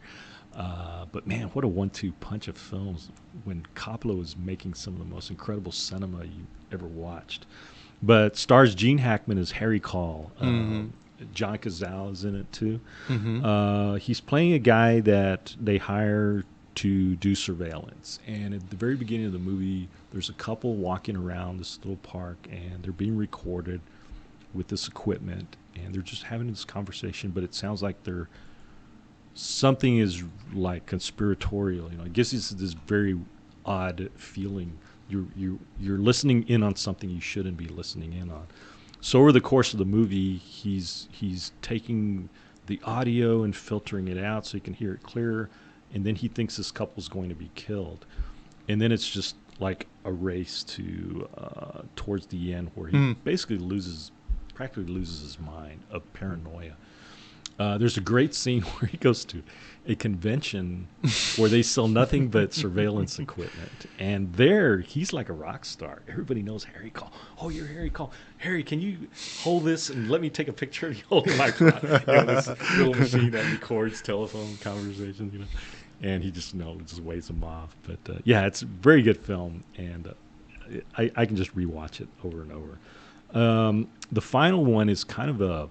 But man, what a 1-2 punch of films when Coppola was making some of the most incredible cinema you ever watched. But stars Gene Hackman as Harry Call. John Cazale is in it too. He's playing a guy that they hire to do surveillance. And at the very beginning of the movie, there's a couple walking around this little park, and they're being recorded with this equipment, and they're just having this conversation, but it sounds like something is like conspiratorial. You know, it gives you this very odd feeling. You're listening in on something you shouldn't be listening in on. So over the course of the movie, he's taking the audio and filtering it out so you can hear it clearer, and then he thinks this couple's going to be killed. And then it's just like a race to towards the end where he basically practically loses his mind of paranoia. There's a great scene where he goes to a convention where they sell nothing but surveillance equipment. And there, he's like a rock star. Everybody knows Harry Call. Oh, you're Harry Call. Harry, can you hold this and let me take a picture of you holding my this little machine that records telephone conversations, you know. And he just waves them off. But it's a very good film, and I can just rewatch it over and over. The final one is kind of a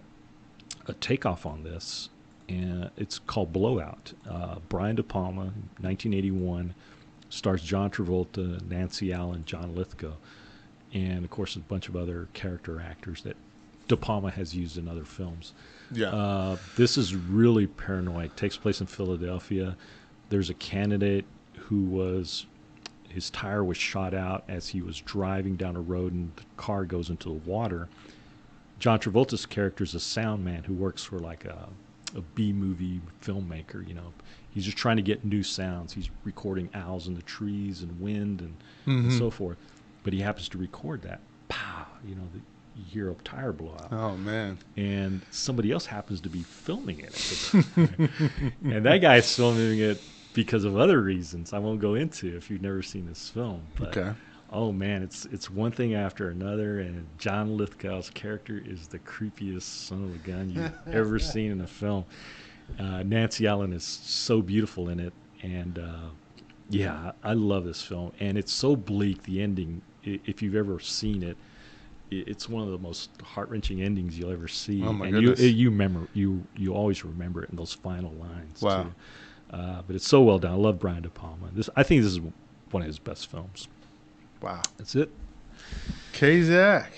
takeoff on this, and it's called Blowout. Brian De Palma, 1981, stars John Travolta, Nancy Allen, John Lithgow, and of course a bunch of other character actors that De Palma has used in other films. This is really paranoid. It takes place in Philadelphia. There's a candidate his tire was shot out as he was driving down a road, and the car goes into the water. John Travolta's character is a sound man who works for like a B-movie filmmaker. You know, he's just trying to get new sounds. He's recording owls in the trees and wind and so forth. But he happens to record that. Pow! You know, you hear a tire blow out. Oh man! And somebody else happens to be filming it at the time. And that guy's filming it because of other reasons I won't go into if you've never seen this film. But, okay. Oh man, it's one thing after another, and John Lithgow's character is the creepiest son of a gun you've ever seen in a film. Nancy Allen is so beautiful in it, and I love this film. And it's so bleak. The ending, if you've ever seen it, it's one of the most heart-wrenching endings you'll ever see. Oh my and goodness! You always remember it in those final lines. Wow! Too. But it's so well done. I love Brian De Palma. I think this is one of his best films. Wow. That's it. K-Zach.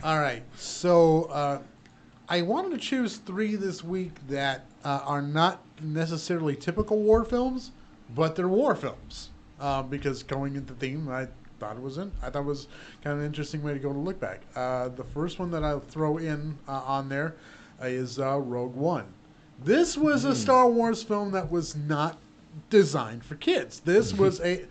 All right. So I wanted to choose 3 this week that are not necessarily typical war films, but they're war films. Because going into theme, I thought it was kind of an interesting way to go to look back. The first one that I'll throw in on there is Rogue One. This was a Star Wars film that was not designed for kids. This was the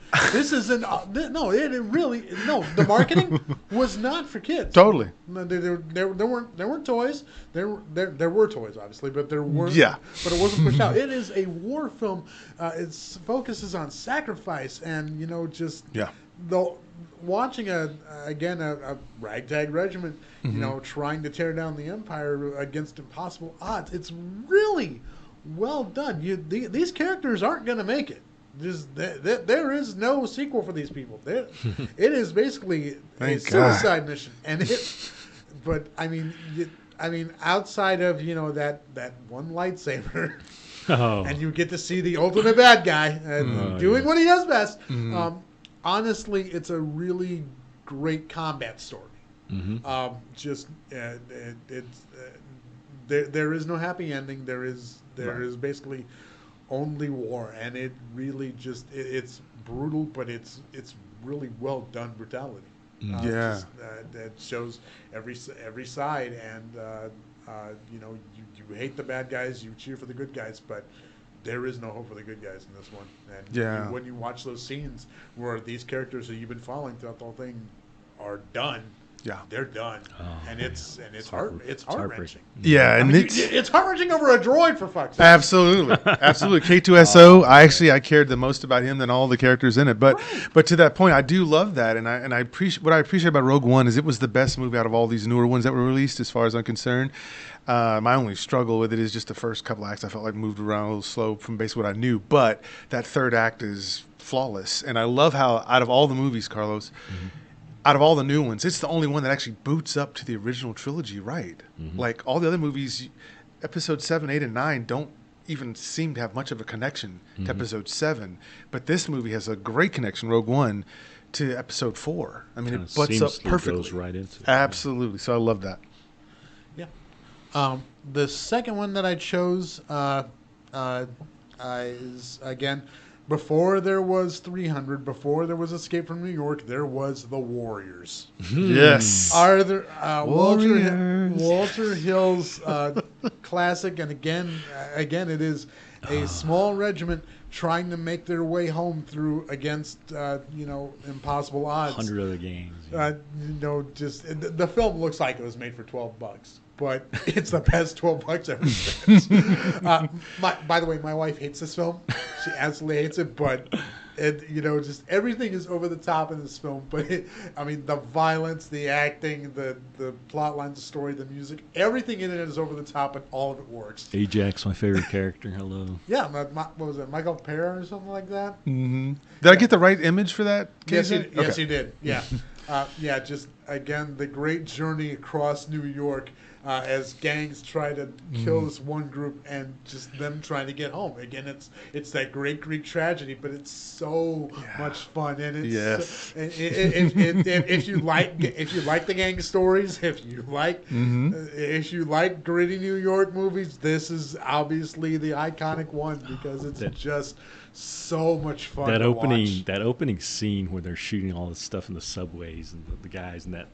marketing was not for kids. Totally. There weren't toys. There were toys, obviously, but there weren't. Yeah. But it wasn't pushed out. It is a war film. It focuses on sacrifice and watching a ragtag regiment, trying to tear down the Empire against impossible odds. It's really well done. These characters aren't going to make it. There is no sequel for these people. It is basically a suicide mission, and But I mean, outside of that one lightsaber, and you get to see the ultimate bad guy doing what he does best. Honestly, it's a really great combat story. There is no happy ending. There is basically only war, and it really it's brutal, but it's really well done brutality. That shows every side, and you hate the bad guys, you cheer for the good guys, but there is no hope for the good guys in this one. And when you watch those scenes where these characters that you've been following throughout the whole thing are done. Yeah, they're done, and it's heart-wrenching. Yeah, and it's heart-wrenching over a droid, for fuck's sake. Absolutely. K2SO. I cared the most about him than all the characters in it. But to that point, I do love that, and I appreciate what I appreciate about Rogue One is it was the best movie out of all these newer ones that were released, as far as I'm concerned. My only struggle with it is just the first couple acts I felt like moved around a little slow from basically what I knew, but that third act is flawless, and I love how out of all the movies, Carlos. Out of all the new ones, it's the only one that actually boots up to the original trilogy, right? Like all the other movies, episode 7, 8, and 9 don't even seem to have much of a connection to episode 7. But this movie has a great connection, Rogue One, to episode 4. I mean, it butts up perfectly. Goes right into it. Absolutely. So I love that. Yeah. The second one that I chose is, again, before there was 300, before there was Escape from New York, there was The Warriors. Yes. Are there Walter Hill's classic, and again, it is a small regiment trying to make their way home against impossible odds. 100 other gangs. The film looks like it was made for $12. But it's the best $12 ever spent. By the way, my wife hates this film. She absolutely hates it. But just everything is over the top in this film. But the violence, the acting, the plot lines, the story, the music, everything in it is over the top, and all of it works. Ajax, my favorite character. Hello. Yeah, what was it, Michael Pera or something like that? Mm-hmm. Did I get the right image for that? Yes, you did. Yeah. Just again, the great journey across New York. As gangs try to kill this one group, and just them trying to get home. Again, it's that great Greek tragedy, but it's so much fun. And it's if you like the gang stories, if you like gritty New York movies, this is obviously the iconic one because it's just so much fun. That watch. opening scene where they're shooting all this stuff in the subways and the guys and that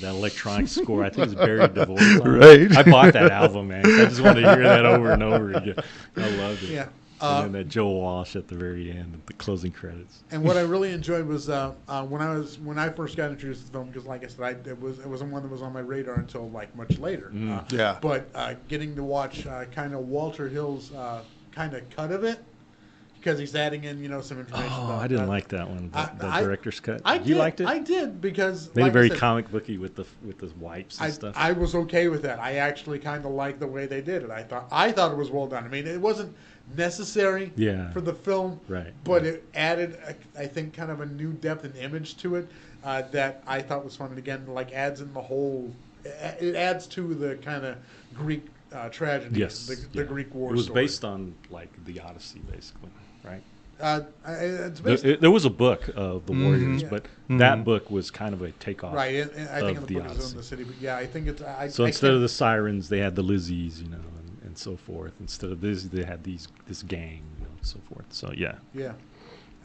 electronic score. I think it's Barry DeVore. Right. I bought that album, man. I just wanted to hear that over and over again. I loved it. Yeah. And then that Joe Walsh at the very end, the closing credits. And what I really enjoyed was when I first got introduced to the film, because like I said, it wasn't one that was on my radar until like much later. But getting to watch kind of Walter Hill's kind of cut of it. Because he's adding in, some information. I didn't like that one. The director's cut. You liked it? I did because made it very comic booky with the wipes and stuff. I was okay with that. I actually kind of liked the way they did it. I thought it was well done. I mean, it wasn't necessary for the film, right? But it added, I think, kind of a new depth and image to it that I thought was fun. And again, like adds in the whole. It adds to the kind of Greek tragedy. Yes, the Greek war. It was story. based on like the Odyssey, basically. Right? It's based, There was a book of the Warriors, Yeah. but that book was kind of a takeoff. right. And I think in of the the book it's Odyssey. in the city, but yeah, I think it's. So I instead of can't- the sirens, they had the Lizzies, and so forth. Instead of this, they had this gang, so forth. So yeah. Yeah,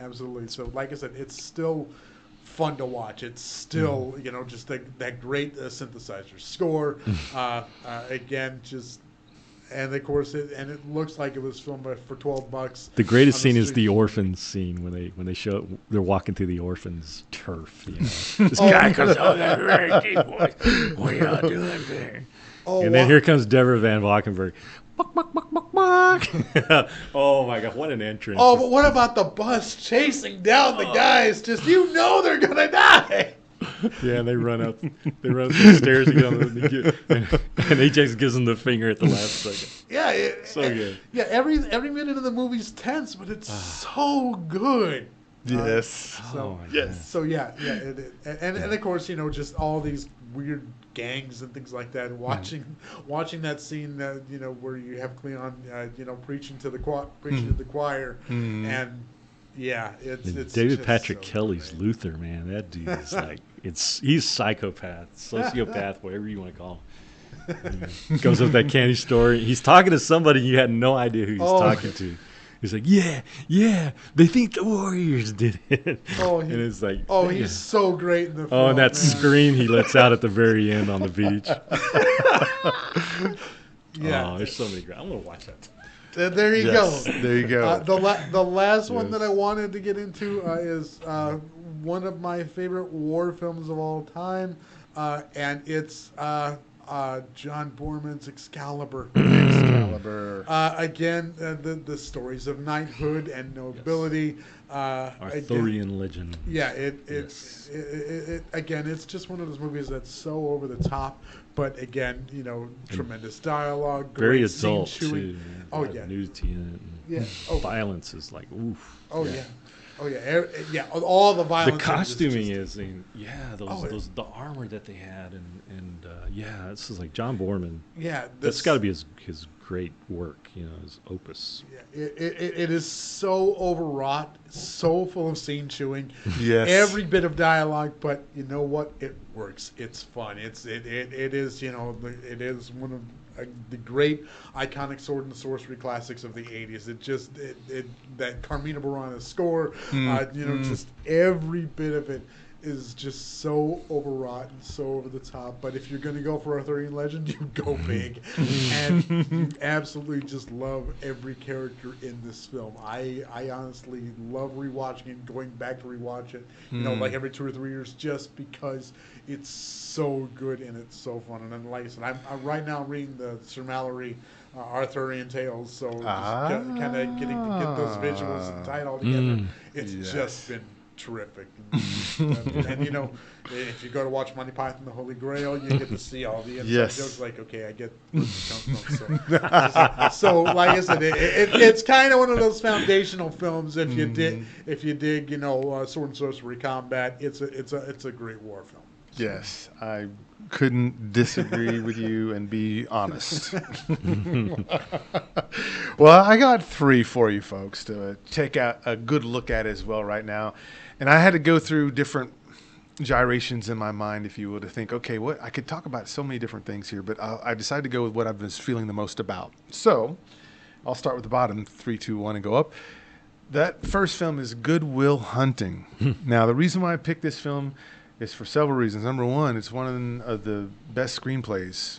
absolutely. So, like I said, it's still fun to watch. It's still, just that great synthesizer score. Again, just, and of course, it looks like it was filmed for $12. The greatest on scene is street. the orphans scene when they show they're walking through the orphans' turf. This Oh. guy comes out with that very deep voice. What y'all doing there? Oh, And then wow. here comes Deborah Van Valkenburg. Buck, buck, buck, buck, buck. Oh my God! What an entrance! Oh, but what about the bus chasing down the guys? Just they're gonna die. Yeah, and they run up the stairs to get on and Ajax gives them the finger at the last second. Yeah, So good. Yeah, every minute of the movie's tense, but it's so good. Yes. So, my Yes. God. So yeah, and of course, just all these weird gangs and things like that. Watching that scene, where you have Cleon, preaching to the choir, and yeah, it's David just Patrick so Kelly's great. Luther, man. That dude is like he's psychopath, sociopath, whatever you want to call him. Goes up that candy store. He's talking to somebody you had no idea who he's talking to. He's like, yeah, they think the Warriors did it. Oh, and it's like, Oh, he's so great in the film. oh, and that man. scream he lets out at the very end on the beach. Yeah. Oh, there's so many great. I'm gonna watch that. There you Yes. go. There you go. The last one Yes. that I wanted to get into is one of my favorite war films of all time, and it's John Borman's Excalibur. Excalibur. Again, the stories of knighthood and nobility. Again, Arthurian legend. yeah, again, it's just one of those movies that's so over the top, but again, tremendous dialogue, Very great scene adult chewing. too. Man. Oh, A lot of yeah. nudity in it. And Yeah. Oh. Violence is like oof. Oh yeah. Oh yeah, yeah. All the The violence. costuming just- those the armor that they had and yeah, this is like John Borman. Yeah, That's got to be his great work, his opus. Yeah, it is so overwrought, so full of scene chewing. Yes. Every bit of dialogue, but you know what? It works. It's fun. It is it is one of the great iconic sword and sorcery classics of the '80s. That Carmina Burana score, just every bit of it is just so overwrought and so over the top. But if you're going to go for Arthurian legend, you go big, and you absolutely just love every character in this film. I honestly love rewatching it, going back to rewatch it, like every 2 or 3 years, just because it's so good and it's so fun. And then, like I said, I'm right now reading the Sir Mallory Arthurian Tales, so just kind of getting to get those visuals and tie it all together. It's just been terrific. And if you go to watch Monty Python, The Holy Grail, you get to see all the inside jokes. Like, okay, I get where this comes from. So like I said, it's kind of one of those foundational films. If you dig, sword and sorcery combat, it's a great war film. Yes, I couldn't disagree with you and be honest. Well, I got 3 for you folks to take a good look at as well right now. And I had to go through different gyrations in my mind, if you will, to think, okay, what I could talk about so many different things here, but I decided to go with what I've been feeling the most about. So I'll start with the bottom, 3, 2, 1, and go up. That first film is Good Will Hunting. Now, the reason why I picked this film is for several reasons. Number one, it's one of the best screenplays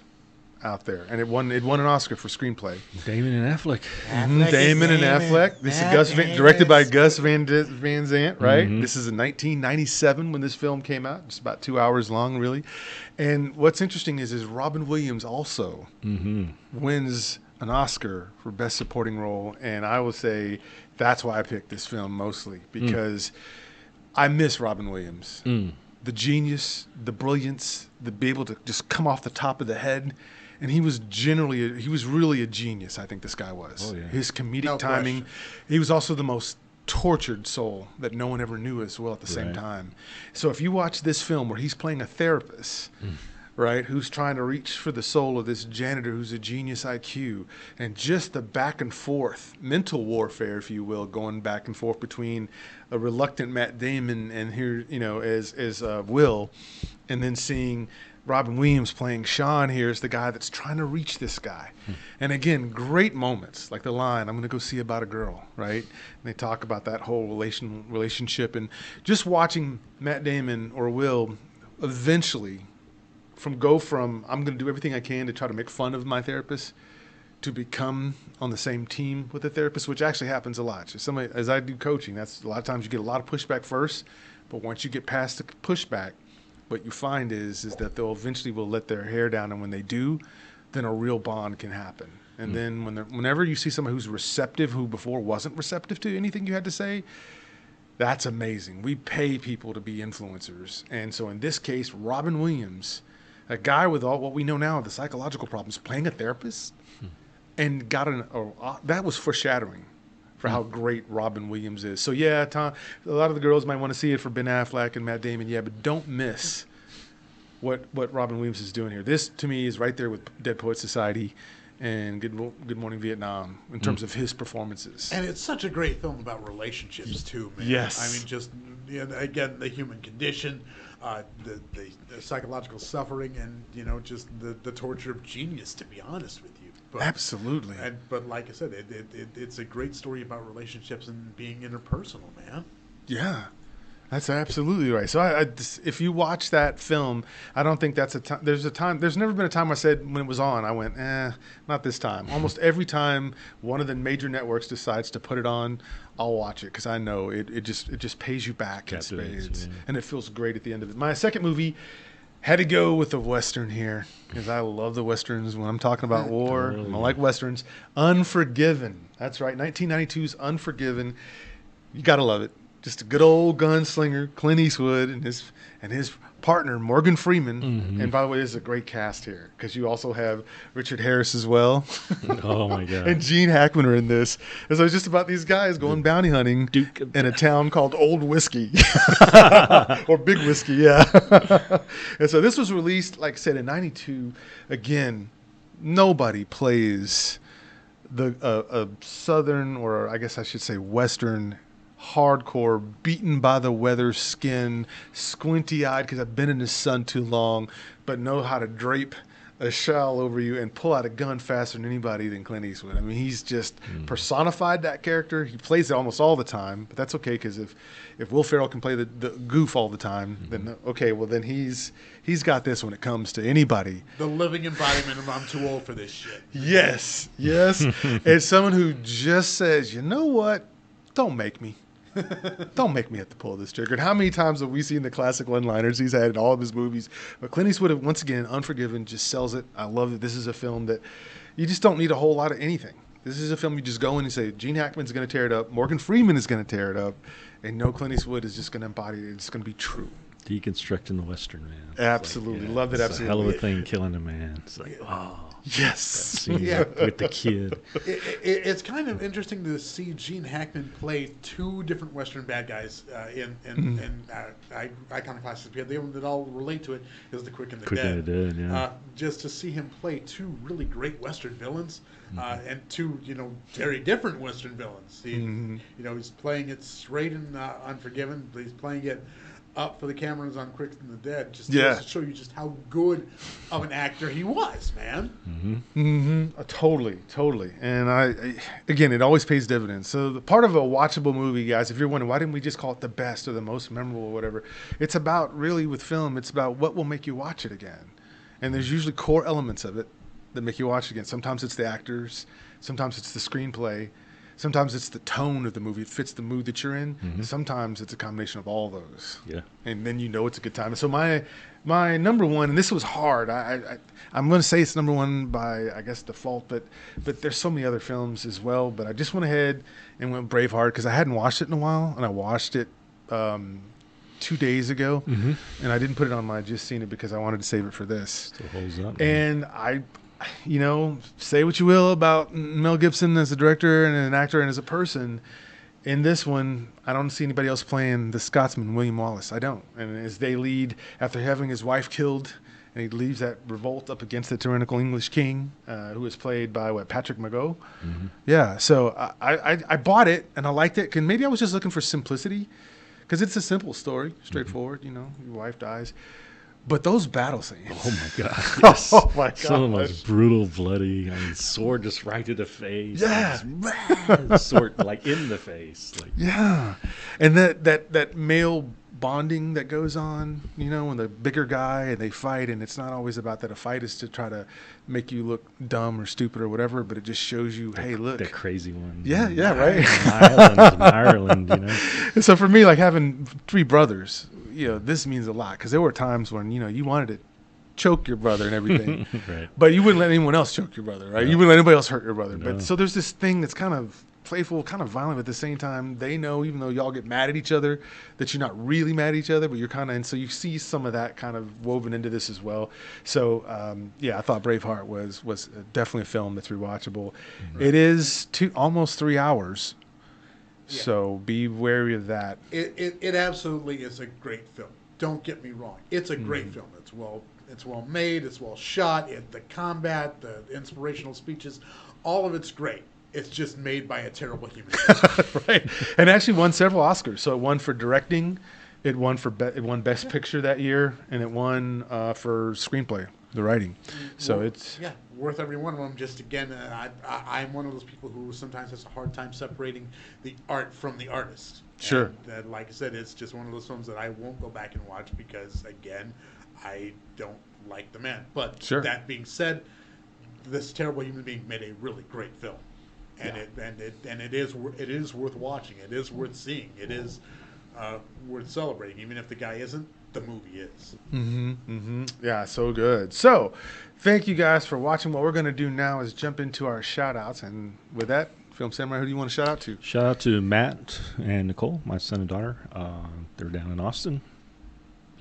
out there, and it won an Oscar for screenplay. Damon and Affleck. Damon and Affleck. This is directed by Gus Van Sant, right? This is in 1997 when this film came out. It's about 2 hours long, really. And what's interesting is Robin Williams also wins an Oscar for Best Supporting Role, and I will say that's why I picked this film mostly, because I miss Robin Williams. The genius, the brilliance, the be able to just come off the top of the head. And he was really a genius, I think this guy was. Oh, yeah. His comedic No timing. question. He was also the most tortured soul that no one ever knew as well at the same Right. time. So if you watch this film where he's playing a therapist, right? Who's trying to reach for the soul of this janitor who's a genius IQ, and just the back and forth, mental warfare, if you will, going back and forth between a reluctant Matt Damon and here, as Will, and then seeing Robin Williams playing Sean here as the guy that's trying to reach this guy. And again, great moments, like the line, "I'm going to go see about a girl," right? And they talk about that whole relationship, and just watching Matt Damon or Will eventually go from I'm going to do everything I can to try to make fun of my therapist to become on the same team with the therapist, which actually happens a lot. So as I do coaching, that's a lot of times you get a lot of pushback first, but once you get past the pushback, what you find is that they'll eventually will let their hair down, and when they do, then a real bond can happen. And then whenever you see somebody who's receptive, who before wasn't receptive to anything you had to say, that's amazing. We pay people to be influencers. And so in this case, Robin Williams, a guy with all what we know now, the psychological problems, playing a therapist, and got that was foreshadowing for how great Robin Williams is. So yeah, Tom, a lot of the girls might want to see it for Ben Affleck and Matt Damon, but don't miss what Robin Williams is doing here. This, to me, is right there with Dead Poets Society and Good Morning Vietnam in terms of his performances. And it's such a great film about relationships too, man. Yes. I mean, just again, the human condition, the psychological suffering, and just the torture of genius. To be honest with you. But, absolutely. But like I said, it's a great story about relationships and being interpersonal, man. Yeah. That's absolutely right. So if you watch that film, I don't think that's a time. There's never been a time I said when it was on, I went, not this time. Almost every time one of the major networks decides to put it on, I'll watch it because I know it just pays you back in spades, and it feels great at the end of it. My second movie had to go with the Western here because I love the Westerns. When I'm talking about war, I like Westerns. Unforgiven. That's right. 1992's Unforgiven. You got to love it. Just a good old gunslinger, Clint Eastwood, and his partner, Morgan Freeman. Mm-hmm. And by the way, this is a great cast here because you also have Richard Harris as well. Oh, my God. And Gene Hackman are in this. And so it's just about these guys going bounty hunting in a town called Old Whiskey. Or Big Whiskey, yeah. And so this was released, like I said, in 92. Again, nobody plays a Southern, or I guess I should say Western, hardcore, beaten by the weather skin, squinty-eyed because I've been in the sun too long, but know how to drape a shawl over you and pull out a gun faster than anybody than Clint Eastwood. I mean, he's just personified that character. He plays it almost all the time, but that's okay because if Will Ferrell can play the goof all the time, then okay, well then he's got this when it comes to anybody. The living embodiment of I'm too old for this shit. Yes. It's someone who just says, you know what? Don't make me. Don't make me have to pull this trigger. And how many times have we seen the classic one-liners he's had in all of his movies? But Clint Eastwood, once again, Unforgiven, just sells it. I love it. This is a film that you just don't need a whole lot of anything. This is a film you just go in and say, Gene Hackman's going to tear it up. Morgan Freeman is going to tear it up. And Clint Eastwood is just going to embody it. It's going to be true. Deconstructing the Western man. Absolutely. Love it. Absolutely. It's a hell of a thing, killing a man. It's like, oh. Yes. With the kid. It's kind of interesting to see Gene Hackman play two different Western bad guys in iconoclastic. The one that all relate to it is the Quick and the Dead. Yeah. Just to see him play two really great Western villains and two, very different Western villains. He's playing it straight in Unforgiven, but he's playing it up for the cameras on Quick and the Dead, just to show you just how good of an actor he was, man. Totally. And again, it always pays dividends. So the part of a watchable movie, guys, if you're wondering why didn't we just call it the best or the most memorable or whatever, it's about really with film, it's about what will make you watch it again. And there's usually core elements of it that make you watch it again. Sometimes it's the actors, sometimes it's the screenplay, sometimes it's the tone of the movie. It fits the mood that you're in. Sometimes it's a combination of all those. Yeah. And then it's a good time. So my number one, and this was hard. I'm going to say it's number one by, I guess, default, but there's so many other films as well. But I just went ahead and went Braveheart because I hadn't watched it in a while, and I watched it 2 days ago, and I didn't put it on my just seen it because I wanted to save it for this. Still holds up. And say what you will about Mel Gibson as a director and an actor and as a person. In this one, I don't see anybody else playing the Scotsman, William Wallace. I don't. And as they lead, after having his wife killed and he leads that revolt up against the tyrannical English king, who was played by Patrick Mago. Mm-hmm. Yeah, so I bought it and I liked it. And maybe I was just looking for simplicity, because it's a simple story, straightforward. You know, your wife dies, but those battle scenes. Oh my god! Yes. Oh my god! Some of the most brutal, bloody. I mean, sword just right to the face. Yeah. Sword like in the face. Like Yeah, and that male bonding that goes on, you know, when the bigger guy and they fight, and it's not always about that. A fight is to try to make you look dumb or stupid or whatever, but it just shows you, hey, look, the crazy one. Yeah, right. Ireland, you know. And so for me, like having 3 brothers, you know, this means a lot, because there were times when, you know, you wanted to choke your brother and everything, Right. but you wouldn't let anyone else choke your brother, right? No. You wouldn't let anybody else hurt your brother. No. But so there's this thing that's kind of playful, kind of violent, but at the same time, they know, even though y'all get mad at each other, that you're not really mad at each other, but you're kind of, and so you see some of that kind of woven into this as well. So yeah, I thought Braveheart was definitely a film that's rewatchable. Right. It is almost 3 hours. Yeah. So be wary of that. It absolutely is a great film. Don't get me wrong. It's a great film. It's well made. It's well shot. The combat, the inspirational speeches, all of it's great. It's just made by a terrible human being. Right. And actually won several Oscars. So it won for directing, it won for it won Best Picture that year, and it won for screenplay, the writing. So Well, it's yeah, worth every one of them. Just again, I'm one of those people who sometimes has a hard time separating the art from the artist. Sure. And, like I said, it's just one of those films that I won't go back and watch because, again, I don't like the man. But Sure. that being said, this terrible human being made a really great film, and Yeah. it is worth watching. It is worth seeing. It is worth celebrating, even if the guy isn't. The movie is. Yeah, so good. So thank you guys for watching. What we're going to do now is jump into our shout outs. And with that, Film Samurai, who do you want to shout out to? Shout out to Matt and Nicole, my son and daughter. They're down in Austin.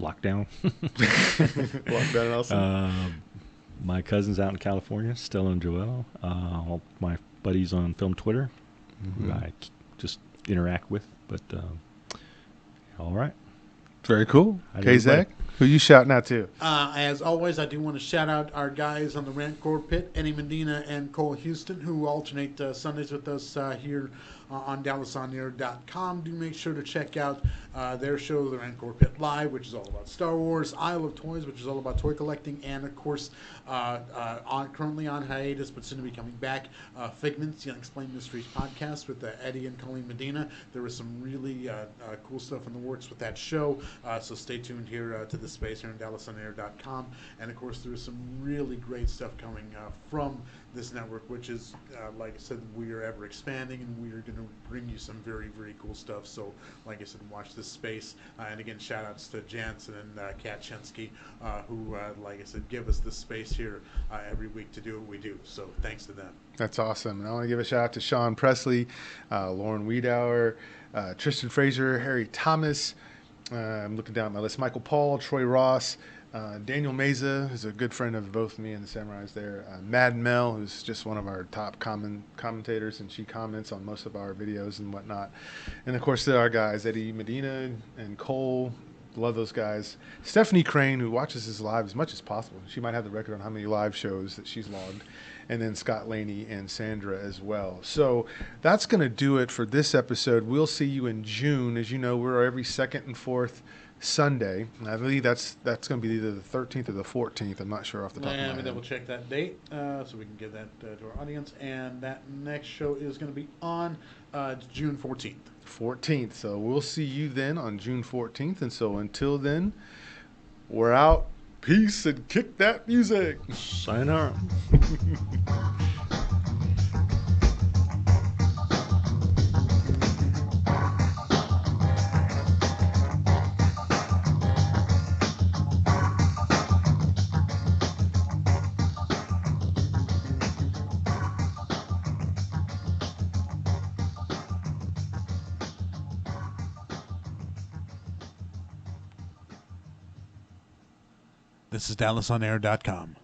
Lockdown. Lockdown in Austin. My cousins out in California, Stella and Joelle. All my buddies on Film Twitter, who I just interact with. But all right. Very cool. Hi, Okay, Zach, everybody. who you shouting out to? As always, I do want to shout out our guys on the Rantcore Pit, Eddie Medina and Cole Houston, who alternate Sundays with us here on DallasOnAir.com. Do make sure to check out their show, The Rantcore Pit Live, which is all about Star Wars, Isle of Toys, which is all about toy collecting, and, of course, currently on hiatus, but soon to be coming back, Figments, the Unexplained Mysteries podcast with Eddie and Colleen Medina. There was some really cool stuff in the works with that show, so stay tuned here to the space here on DallasOnAir.com. And, of course, there is some really great stuff coming from this network, which is, like I said, we are ever expanding, and we are going to bring you some very, very cool stuff. So, like I said, watch this space. And again, shout outs to Jansen and Kat Chensky, who, like I said, give us this space here every week to do what we do. So, thanks to them. That's awesome. And I want to give a shout out to Sean Presley, Lauren Wiedauer, Tristan Fraser, Harry Thomas. I'm looking down at my list. Michael Paul, Troy Ross, Daniel Meza, who's a good friend of both me and the Samurais there. Mad Mel, who's just one of our top commentators, and she comments on most of our videos and whatnot. And, of course, there are guys, Eddie Medina and Cole. Love those guys. Stephanie Crane, who watches his live as much as possible. She might have the record on how many live shows that she's logged. And then Scott Laney and Sandra as well. So that's going to do it for this episode. We'll see you in June. As you know, we're every second and fourth Sunday. And I believe that's going to be either the 13th or the 14th. I'm not sure off the top of my Let me head. double check that date so we can give that to our audience. And that next show is going to be on June 14th. 14th. So we'll see you then on June 14th. And so until then, we're out. Peace and kick that music. Sayonara. This is DallasOnAir.com.